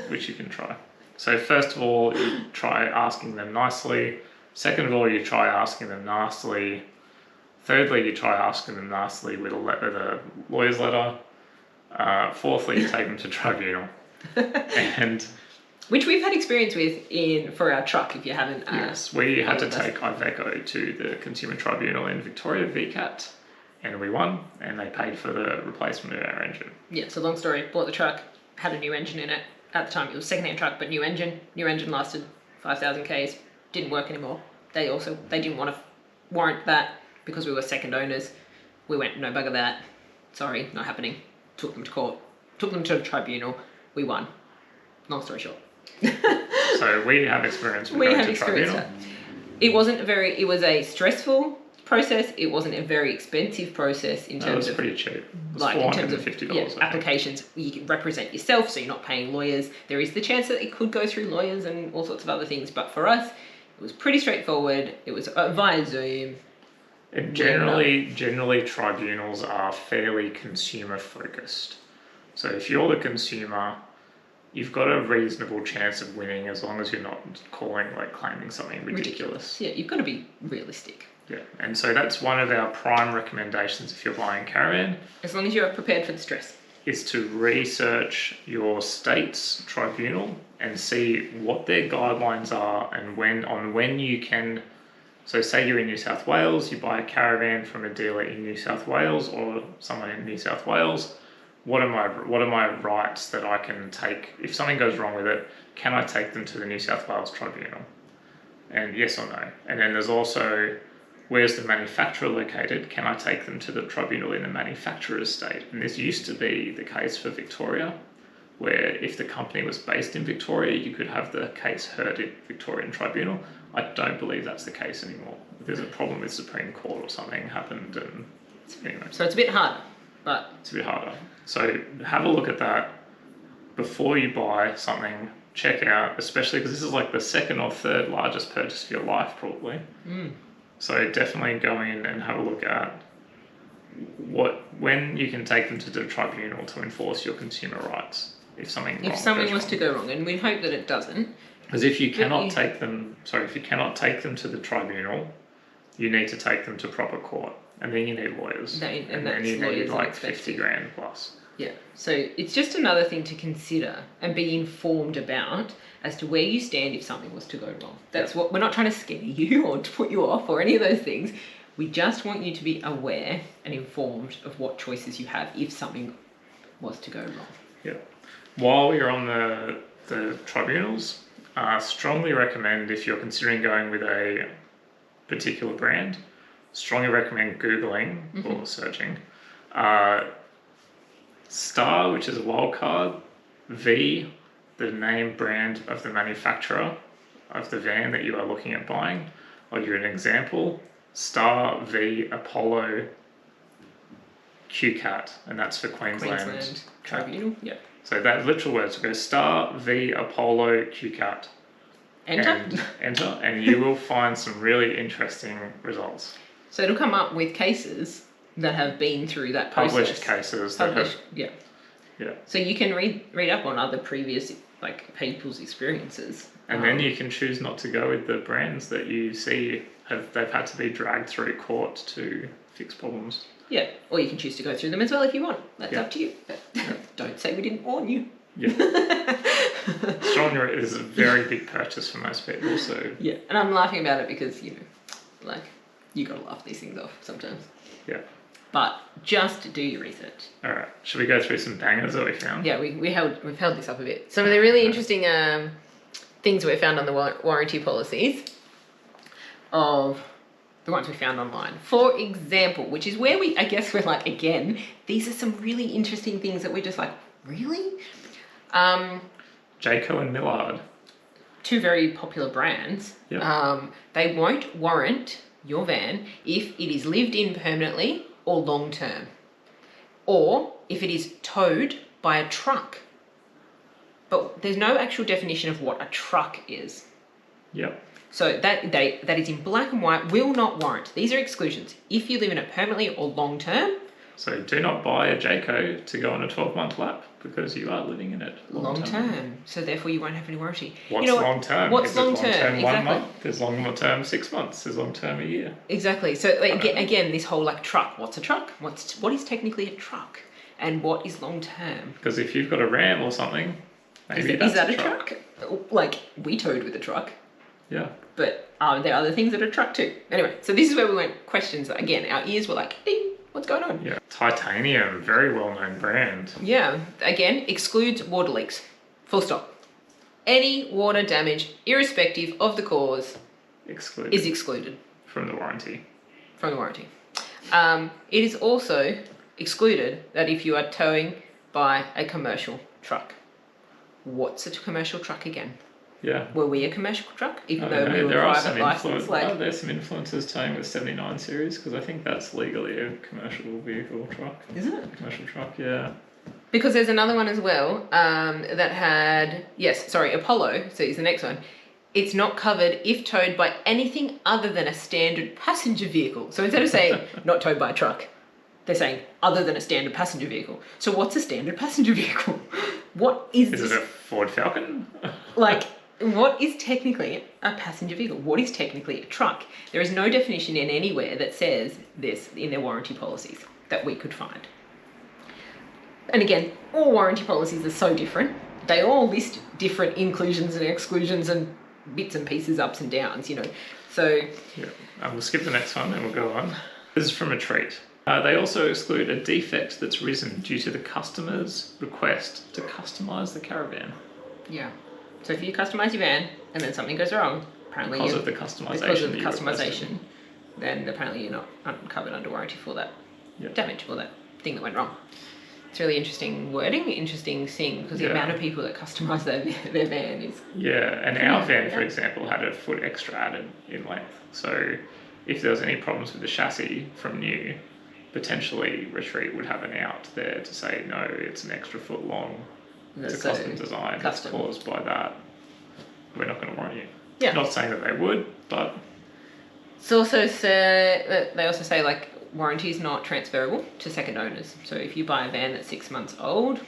which you can try. So first of all, you try asking them nicely. Second of all, you try asking them nastily. Thirdly, you try asking them nastily with a lawyer's letter. Fourthly, you take them to tribunal. And which we've had experience with for our truck, if you haven't. Yes, we had to take Iveco to the Consumer Tribunal in Victoria, VCAT, and we won, and they paid for the replacement of our engine. Yeah, so long story, bought the truck, had a new engine in it. At the time, it was a second-hand truck, but new engine. New engine lasted 5,000 Ks, didn't work anymore. They didn't want to warrant that because we were second owners. We went, no bugger that. Sorry, not happening. Took them to court. Took them to a tribunal. We won. Long story short. So we have experience with going to tribunal. It was a stressful process. It wasn't a very expensive process in terms of... It was pretty cheap. Like in terms of applications, you can represent yourself, so you're not paying lawyers. There is the chance that it could go through lawyers and all sorts of other things, but for us, it was pretty straightforward. It was via Zoom. And generally tribunals are fairly consumer focused. So if you're the consumer, you've got a reasonable chance of winning as long as you're not claiming something ridiculous. Yeah, you've got to be realistic. Yeah, and so that's one of our prime recommendations if you're buying a caravan. As long as you're prepared for the stress. Is to research your state's tribunal and see what their guidelines are and when you can. So say you're in New South Wales, you buy a caravan from a dealer in New South Wales or someone in New South Wales. What are my rights that I can take? If something goes wrong with it, can I take them to the New South Wales tribunal? And yes or no. And then there's also, where's the manufacturer located? Can I take them to the tribunal in the manufacturer's state? And this used to be the case for Victoria, where if the company was based in Victoria, you could have the case heard in Victorian tribunal. I don't believe that's the case anymore. There's a problem with Supreme Court or something happened, and anyway. So it's a bit harder, but it's a bit harder. So have a look at that before you buy something. Check out, especially because this is like the second or third largest purchase of your life, probably. So definitely go in and have a look at when you can take them to the tribunal to enforce your consumer rights. If something was to go wrong, and we hope that it doesn't. Because if you cannot take them to the tribunal, you need to take them to proper court, and then you need lawyers, and then you need like 50 grand plus. Yeah, so it's just another thing to consider and be informed about as to where you stand if something was to go wrong. That's what we're not trying to scare you or to put you off or any of those things. We just want you to be aware and informed of what choices you have if something was to go wrong. Yeah. While you're on the tribunals, strongly recommend, if you're considering going with a particular brand, strongly recommend Googling or searching Star, which is a wildcard, V, the name brand of the manufacturer of the van that you are looking at buying. I'll give you an example. Star V Apollo QCAT, and that's for Queensland. Queensland Tribunal. Yep. So that literal words will go Star V Apollo QCAT. Enter. And enter, and you will find some really interesting results. So it'll come up with cases that have been through that process. Published cases. Yeah. Yeah. So you can read up on other previous people's experiences. And then you can choose not to go with the brands that you see they've had to be dragged through court to fix problems. Yeah, or you can choose to go through them as well if you want. That's up to you. But don't say we didn't warn you. Yeah. Genre is a very big purchase for most people, so... Yeah, and I'm laughing about it because, you gotta laugh these things off sometimes. Yeah. But just do your research. Alright, should we go through some bangers that we found? Yeah, we've held this up a bit. Some of the really interesting things we found on the warranty policies of the ones we found online. For example, which is where we're like, again, these are some really interesting things that we're just like, really? Jayco and Millard. Two very popular brands. Yep. They won't warrant your van if it is lived in permanently or long term, or if it is towed by a truck. But there's no actual definition of what a truck is. Yep. So that is in black and white, will not warrant. These are exclusions. If you live in it permanently or long term. So do not buy a Jayco to go on a 12-month lap because you are living in it long term. So therefore you won't have any warranty. What's long term? What's long term? Exactly. 1 month. There's long term 6 months. There's long term a year. Exactly. So again, this whole truck. What's a truck? What is technically a truck? And what is long term? Because if you've got a Ram or something, maybe that's a truck. We towed with a truck. Yeah. But there are other things that are a truck too. Anyway, so this is where we went questions. Again, our ears were like, ding, what's going on? Yeah. Titanium, very well-known brand. Yeah. Again, excludes water leaks. Full stop. Any water damage, irrespective of the cause, is excluded. From the warranty. From the warranty. It is also excluded that if you are towing by a commercial truck. What's a commercial truck again? Yeah. Were we a commercial truck? Even though we were private licensed? There's some influencers towing with 79 series because I think that's legally a commercial vehicle truck. Is it? Commercial truck, yeah. Because there's another one as well that had, Apollo, so is the next one. It's not covered if towed by anything other than a standard passenger vehicle. So instead of saying not towed by a truck, they're saying other than a standard passenger vehicle. So what's a standard passenger vehicle? What is this? Is it a Ford Falcon? What is technically a passenger vehicle? What is technically a truck? There is no definition in anywhere that says this in their warranty policies that we could find. And again, all warranty policies are so different. They all list different inclusions and exclusions and bits and pieces, ups and downs, So... Yeah, we'll skip the next one and we'll go on. This is from Retreat. They also exclude a defect that's risen due to the customer's request to customise the caravan. Yeah. So if you customise your van and then something goes wrong, apparently because of the customisation, then apparently you're not covered under warranty for that damage or that thing that went wrong. It's really interesting wording, interesting thing, because the amount of people that customise their van is... Yeah, and our van, for example, had a foot extra added in length. So if there was any problems with the chassis from new, potentially Retreat would have an out there to say, no, it's an extra foot long. It's a custom design that's caused by that. We're not going to warrant you. Yeah. Not saying that they would, but... It's also they also say warranty is not transferable to second owners. So if you buy a van that's 6 months old,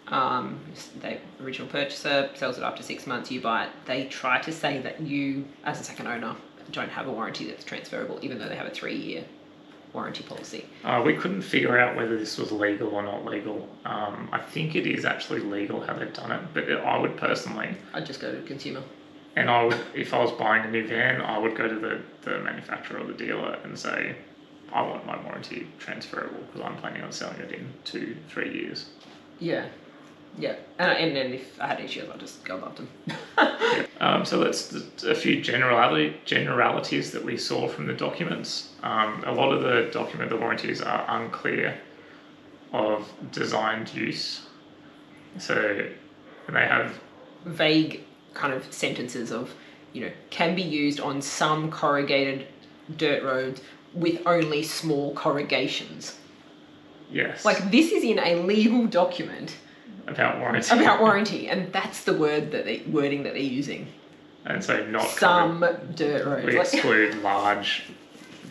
the original purchaser sells it after 6 months, you buy it. They try to say that you, as a second owner, don't have a warranty that's transferable, even though they have a 3-year warranty policy. We couldn't figure out whether this was legal or not legal. I think it is actually legal how they've done it, but I would personally... I'd just go to the consumer. And I would, if I was buying a new van, I would go to the manufacturer or the dealer and say, I want my warranty transferable because I'm planning on selling it in 2-3 years. Yeah. Yeah. And then if I had issues, I'll just go above them. So that's a few generalities that we saw from the documents. A lot of the warranties are unclear of designed use. So they have vague kind of sentences of, can be used on some corrugated dirt roads with only small corrugations. Yes. Like, this is in a legal document about warranty. about warranty, and that's the wording that they're using. And so not some covered. dirt roads. We exclude large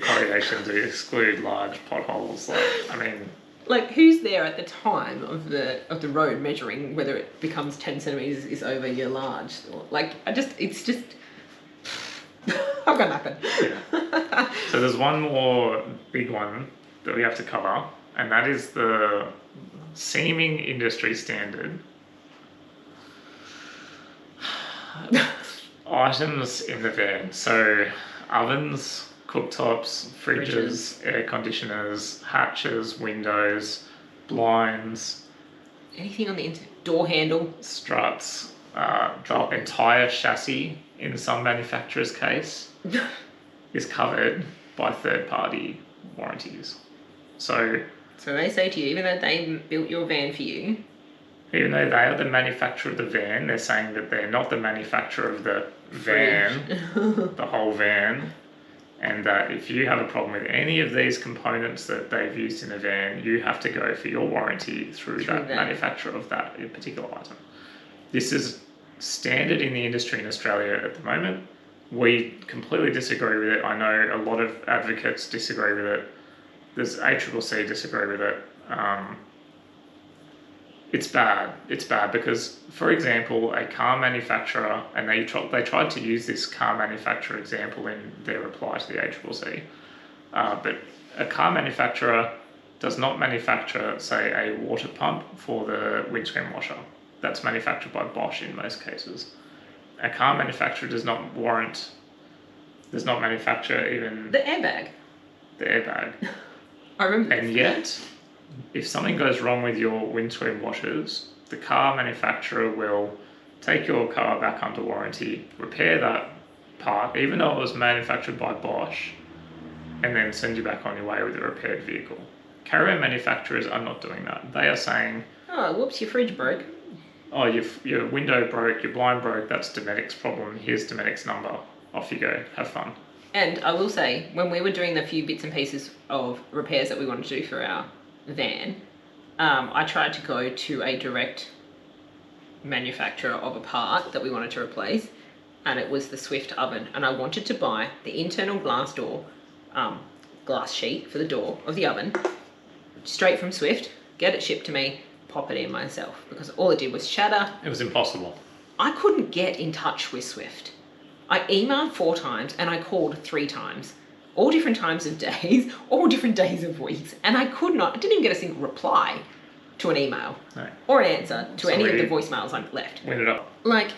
corrugations, we exclude large potholes. Like, I mean, like, who's there at the time of the road measuring whether it becomes 10 centimeters is over your large? Like, it's just. I've got nothing. Yeah. So there's one more big one that we have to cover, and that is the seeming industry standard items in the van. So ovens, cooktops, fridges, air conditioners, hatches, windows, blinds, anything on the door handle, struts, the entire chassis in some manufacturer's case is covered by third-party warranties. So they say to you, even though they built your van for you, even though they are the manufacturer of the van, they're saying that they're not the manufacturer of the van, the whole van, and that if you have a problem with any of these components that they've used in the van, you have to go for your warranty through that manufacturer of that particular item. This is standard in the industry in Australia at the moment. We completely disagree with it. I know a lot of advocates disagree with it. There's ACCC disagree with it. It's bad. It's bad because, for example, a car manufacturer, and they tried to use this car manufacturer example in their reply to the ACCC, but a car manufacturer does not manufacture, say, a water pump for the windscreen washer. That's manufactured by Bosch in most cases. A car manufacturer does not manufacture even the airbag. The airbag. I remember. And yet, if something goes wrong with your windscreen washers, the car manufacturer will take your car back under warranty, repair that part, even though it was manufactured by Bosch, and then send you back on your way with a repaired vehicle. Caravan manufacturers are not doing that. They are saying, oh, whoops, your fridge broke. Oh, your window broke, your blind broke, that's Dometic's problem. Here's Dometic's number. Off you go. Have fun. And I will say, when we were doing the few bits and pieces of repairs that we wanted to do for our van, I tried to go to a direct manufacturer of a part that we wanted to replace, and it was the Swift oven. And I wanted to buy the internal glass sheet for the door of the oven, straight from Swift, get it shipped to me, pop it in myself, because all it did was shatter. It was impossible. I couldn't get in touch with Swift. I emailed 4 times and I called 3 times, all different times of days, all different days of weeks, and I didn't even get a single reply to an email or an answer to any of the voicemails I've left. We ended up. Like,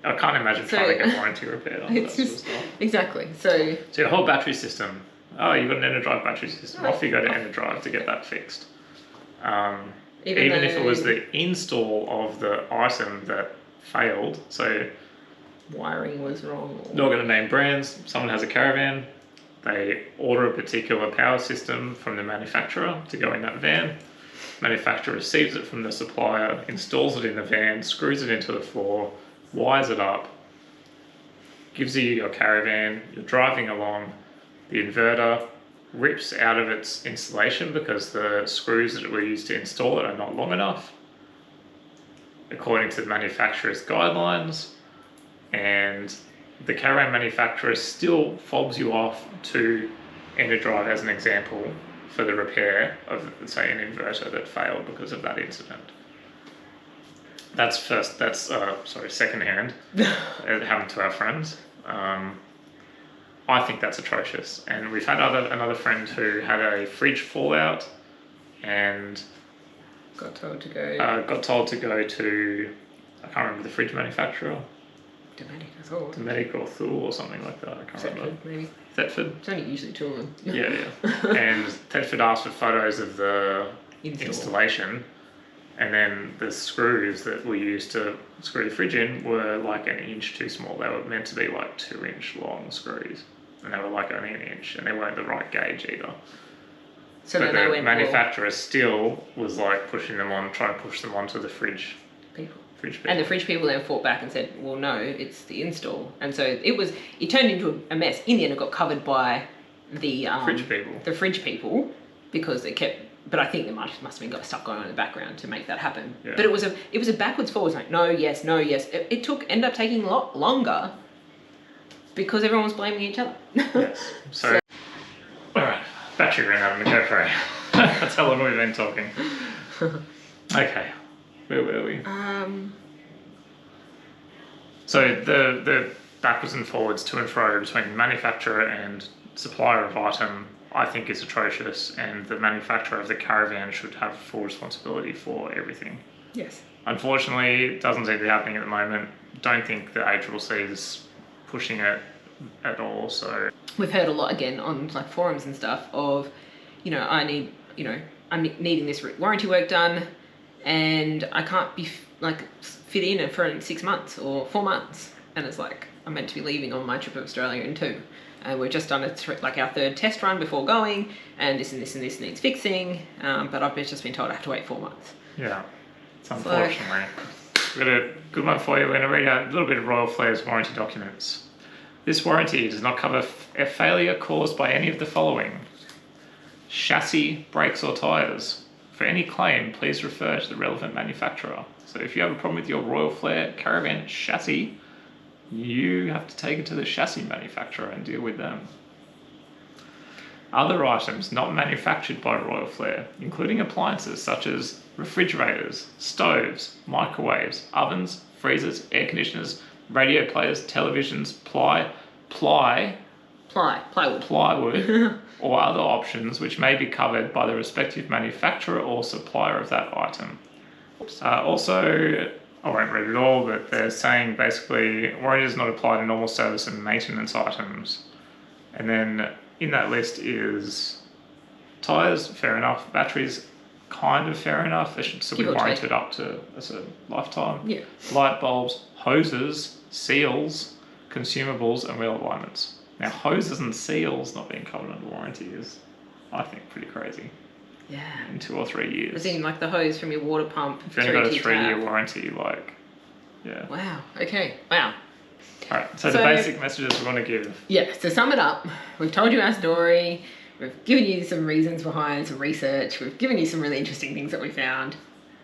I can't imagine trying to get warranty repaired on that sort of stuff. Exactly. So your whole battery system. Oh, you've got an Enderdrive battery system. Off you go to Enderdrive to get that fixed. Even if it was the install of the item that failed, so wiring was wrong. Not going to name brands. Someone has a caravan. They order a particular power system from the manufacturer to go in that van. Manufacturer receives it from the supplier, installs it in the van, screws it into the floor, wires it up, gives you your caravan. You're driving along. The inverter rips out of its installation because the screws that were used to install it are not long enough, according to the manufacturer's guidelines. And the caravan manufacturer still fobs you off to Enderdrive as an example for the repair of, say, an inverter that failed because of that incident. That's secondhand. It happened to our friends. I think that's atrocious. And we've had another friend who had a fridge fallout and got told to go to, I can't remember the fridge manufacturer. Dometic or Thule or something like that. I can't remember. Maybe. Thetford. It's only usually 2 of them. Yeah. And Thetford asked for photos of the installation, and then the screws that were used to screw the fridge in were like an inch too small. They were meant to be like 2-inch long screws, and they were like only an inch, and they weren't the right gauge either. So but the manufacturer still was like trying to push them onto the fridge people. People. And the fridge people then fought back and said, well, no, it's the install. And so it turned into a mess. In the end, it got covered by the fridge people. The fridge people, because it kept But I think there must have been got stuff going on in the background to make that happen. Yeah. But it was a backwards forwards, like no, yes, no, yes. It ended up taking a lot longer because everyone was blaming each other. Yes. So, alright, battery ran out, I'm gonna go for it. That's how long we've been talking. Okay, where were we? So the backwards and forwards to and fro between manufacturer and supplier of item, I think is atrocious, and the manufacturer of the caravan should have full responsibility for everything. Yes. Unfortunately, it doesn't seem to be happening at the moment. Don't think the ACCC is pushing it at all, so... We've heard a lot again on like forums and stuff of, I'm needing this warranty work done and I can't be fit in for 6 months or 4 months. And it's like, I'm meant to be leaving on my trip to Australia in 2. And we've just done our 3rd test run before going, and this and this and this needs fixing. But I've just been told I have to wait 4 months. Yeah, it's unfortunately. We've got a good one for you. We're going to read out a little bit of Royal Flair's warranty documents. This warranty does not cover a failure caused by any of the following: chassis, brakes or tyres. For any claim, please refer to the relevant manufacturer. So if you have a problem with your Royal Flair caravan chassis, you have to take it to the chassis manufacturer and deal with them. Other items not manufactured by Royal Flair, including appliances such as refrigerators, stoves, microwaves, ovens, freezers, air conditioners, radio players, televisions, plywood, or other options which may be covered by the respective manufacturer or supplier of that item. Also, I won't read it all, but they're saying basically warranty does not apply to normal service and maintenance items. And then in that list is tyres, fair enough. Batteries, kind of fair enough. They should still be warranted up to a certain lifetime. Yeah. Light bulbs, hoses, seals, consumables, and wheel alignments. Now, hoses and seals not being covered under warranty is, I think, pretty crazy. Yeah. In 2 or 3 years. As in, like the hose from your water pump. If you've only got a 3-year warranty, yeah. Wow. Okay. Wow. All right. So the basic messages we want to give. Yeah. To sum it up, we've told you our story. We've given you some reasons behind, some research. We've given you some really interesting things that we found.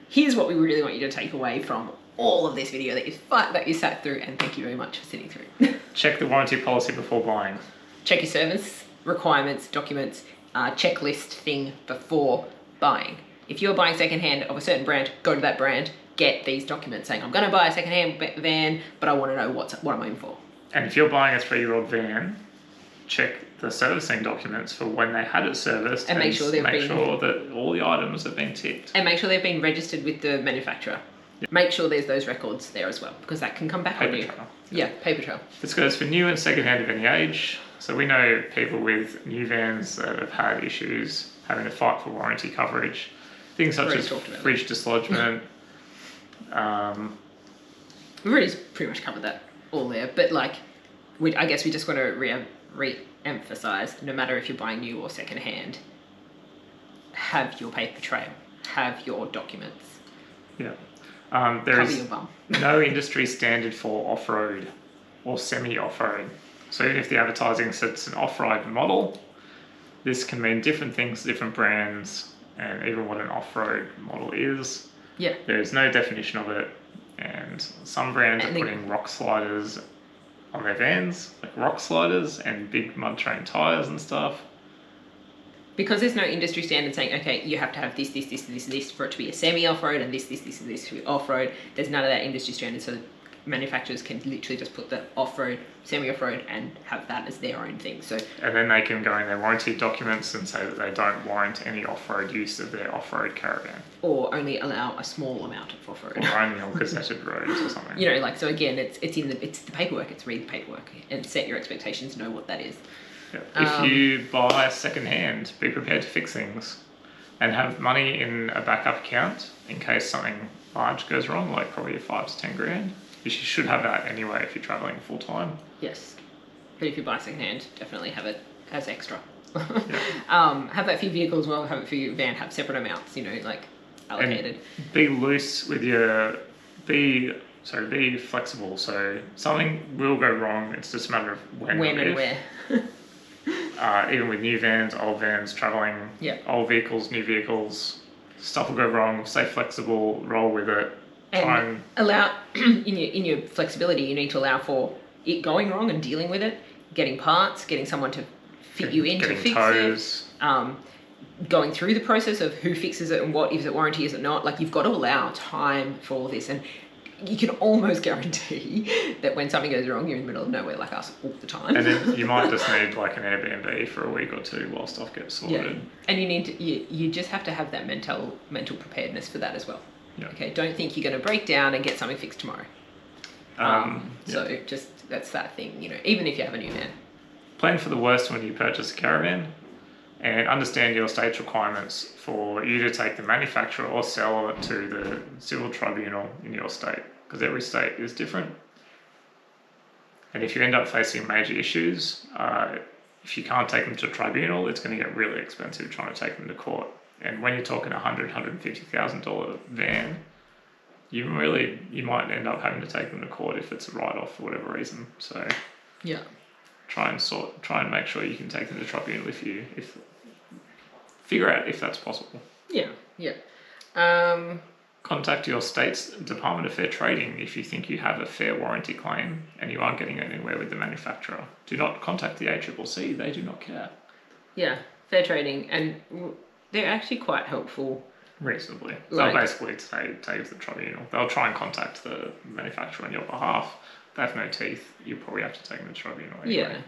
Here's what we really want you to take away from all of this video that you sat through, and thank you very much for sitting through. Check the warranty policy before buying. Check your service requirements, documents, checklist thing before buying. If you're buying secondhand of a certain brand, go to that brand, get these documents saying, I'm going to buy a secondhand van, but I want to know what I'm in for. And if you're buying a 3-year-old van, check the servicing documents for when they had it serviced, and make sure that all the items have been ticked. And make sure they've been registered with the manufacturer. Yep. Make sure there's those records there as well, because that can come back on you. Trail. Yeah, paper trail. This goes for new and secondhand of any age. So we know people with new vans that have had issues having to fight for warranty coverage. Things such as fridge dislodgement. We've already pretty much covered that all there, but I guess we just want to re-emphasize, no matter if you're buying new or secondhand, have your paper trail, have your documents. Yeah. There Cover is your bum. no industry standard for off-road or semi-off-road. So even if the advertising says an off-road model, this can mean different things to different brands, and even what an off-road model is. Yeah. There is no definition of it, and some brands are putting rock sliders on their vans, like rock sliders and big mud train tyres and stuff. Because there's no industry standard saying, okay, you have to have this for it to be a semi-off-road, and this to be off-road. There's none of that industry standard, so manufacturers can literally just put the off-road, semi-off-road, and have that as their own thing. So, and then they can go in their warranty documents and say that they don't warrant any off-road use of their off-road caravan. Or only allow a small amount of off-road. Or only on gazetted roads or something. So again, it's the paperwork, it's read the paperwork and set your expectations, know what that is. Yeah. If you buy second-hand, be prepared to fix things and have money in a backup account in case something large goes wrong, like probably 5 to 10 grand. You should have that anyway if you're travelling full-time. Yes. But if you buy second-hand, definitely have it as extra. Yeah. Have that for your vehicle as well, have it for your van, have separate amounts, allocated. And be loose with be flexible. So something will go wrong, it's just a matter of when and where. even with new vans, old vans, traveling, old vehicles, new vehicles, stuff will go wrong. Stay flexible, roll with it. Try and allow in your flexibility. You need to allow for it going wrong and dealing with it, getting parts, getting someone to fit you in to fix tows. it. Going through the process of who fixes it and what, is it warranty, is it not? Like, you've got to allow time for all of this, and you can almost guarantee that when something goes wrong, you're in the middle of nowhere like us all the time. And then you might just need like an Airbnb for a week or two while stuff gets sorted. Yeah. And you need to, you just have to have that mental preparedness for that as well. Yeah. Okay, don't think you're going to break down and get something fixed tomorrow. So just, that's that thing, you know, even if you have a new van. Plan for the worst when you purchase a caravan, and understand your state's requirements for you to take the manufacturer or sell it to the civil tribunal in your state, because every state is different. And if you end up facing major issues, if you can't take them to tribunal, it's going to get really expensive trying to take them to court. And when you're talking $150,000 van, you might end up having to take them to court if it's a write-off for whatever reason. So yeah, try and make sure you can take them to tribunal figure out if that's possible. Yeah. Contact your state's Department of Fair Trading if you think you have a fair warranty claim and you aren't getting anywhere with the manufacturer. Do not contact the ACCC, they do not care. Yeah, fair trading, and they're actually quite helpful. Reasonably. They'll basically take it to the tribunal. They'll try and contact the manufacturer on your behalf. They have no teeth. You probably have to take them to tribunal anyway.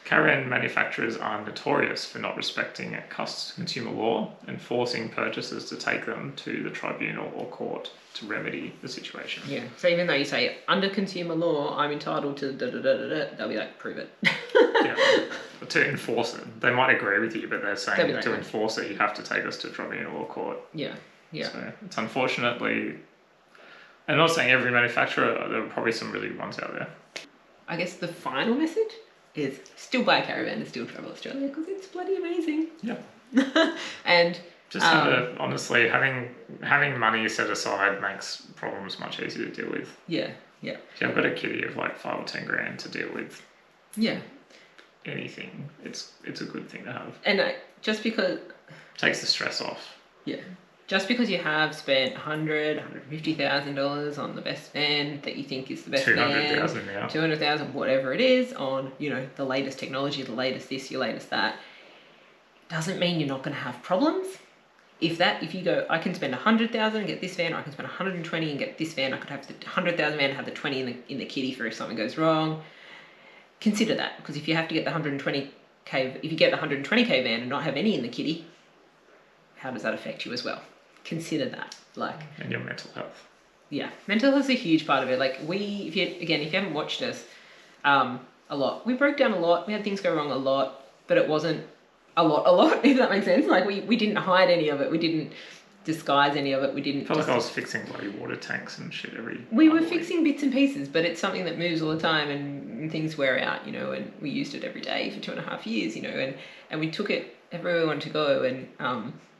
Caravan manufacturers are notorious for not respecting consumer law and forcing purchasers to take them to the tribunal or court to remedy the situation. Yeah. So even though you say, under consumer law, I'm entitled to they'll be like, prove it. Yeah. To enforce it. They might agree with you, but they're saying that to enforce it, you have to take us to tribunal or court. Yeah. So it's unfortunately, I'm not saying every manufacturer, there are probably some really good ones out there. I guess the final message is still buy a caravan and still travel Australia, because it's bloody amazing. Yeah. And just honestly, having money set aside makes problems much easier to deal with. Yeah. If you've got a kitty of like 5 or 10 grand to deal with. Yeah. Anything, it's a good thing to have. And just because takes the stress off. Yeah. Just because you have spent $150,000 on the best van that you think is the best 200,000 now. 200,000, whatever it is, on, you know, the latest technology, the latest this, your latest that, doesn't mean you're not going to have problems. If you go, I can spend 100,000 and get this van, or I can spend 120 and get this van, I could have the 100,000 van and have the 20 in the kitty for if something goes wrong. Consider that, because if you have to get the 120k, if you get the 120k van and not have any in the kitty, how does that affect you as well? Consider that, and your mental health. Yeah, mental health is a huge part of it. Like, if you haven't watched us a lot, we broke down a lot. We had things go wrong a lot, but it wasn't a lot. If that makes sense. Like, we didn't hide any of it. We didn't disguise any of it. We didn't. I felt like I was fixing bloody water tanks and shit We were fixing bits and pieces, but it's something that moves all the time, and things wear out, you know. And we used it every day for 2.5 years, you know, and we took it everywhere we wanted to go, and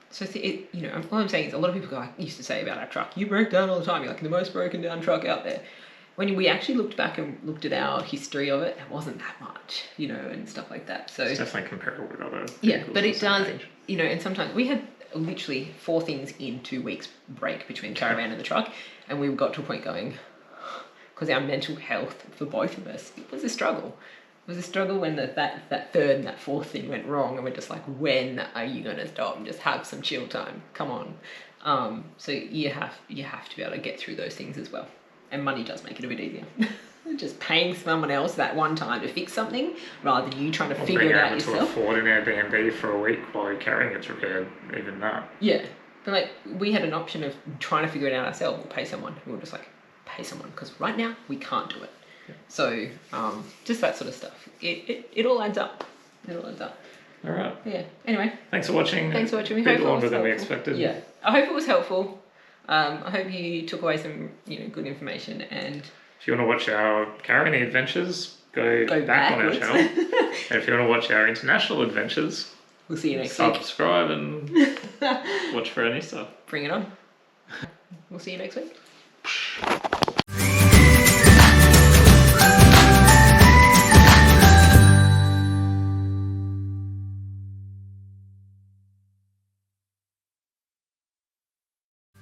so you know, all I'm saying is, a lot of people used to say about our truck, you broke down all the time. You're like the most broken down truck out there. When we actually looked back and looked at our history of it, it wasn't that much, you know, and stuff like that. So it's definitely comparable with other. Yeah, but it does, you know, and sometimes we had literally 4 things in 2 weeks break between the caravan and the truck, and we got to a point going, because our mental health for both of us, it was a struggle. It was a struggle when that third and that 4th thing went wrong, and we're just like, when are you going to stop and just have some chill time? Come on. So you have to be able to get through those things as well. And money does make it a bit easier. Just paying someone else that one time to fix something, rather than you trying to figure it out yourself. Being able to afford an Airbnb for a week while you're carrying it's repaired, even that. Yeah. But like, we had an option of trying to figure it out ourselves or pay someone. We were just like, pay someone, because right now we can't do it. So, just that sort of stuff. It all adds up. All right. Yeah. Anyway. Thanks for watching. We bit longer than we expected. Yeah. I hope it was helpful. I hope you took away some, you know, good information. And if you want to watch our caravanning adventures, go back on our channel. And if you want to watch our international adventures, we'll see you next week. Subscribe and watch for our new stuff. Bring it on. We'll see you next week.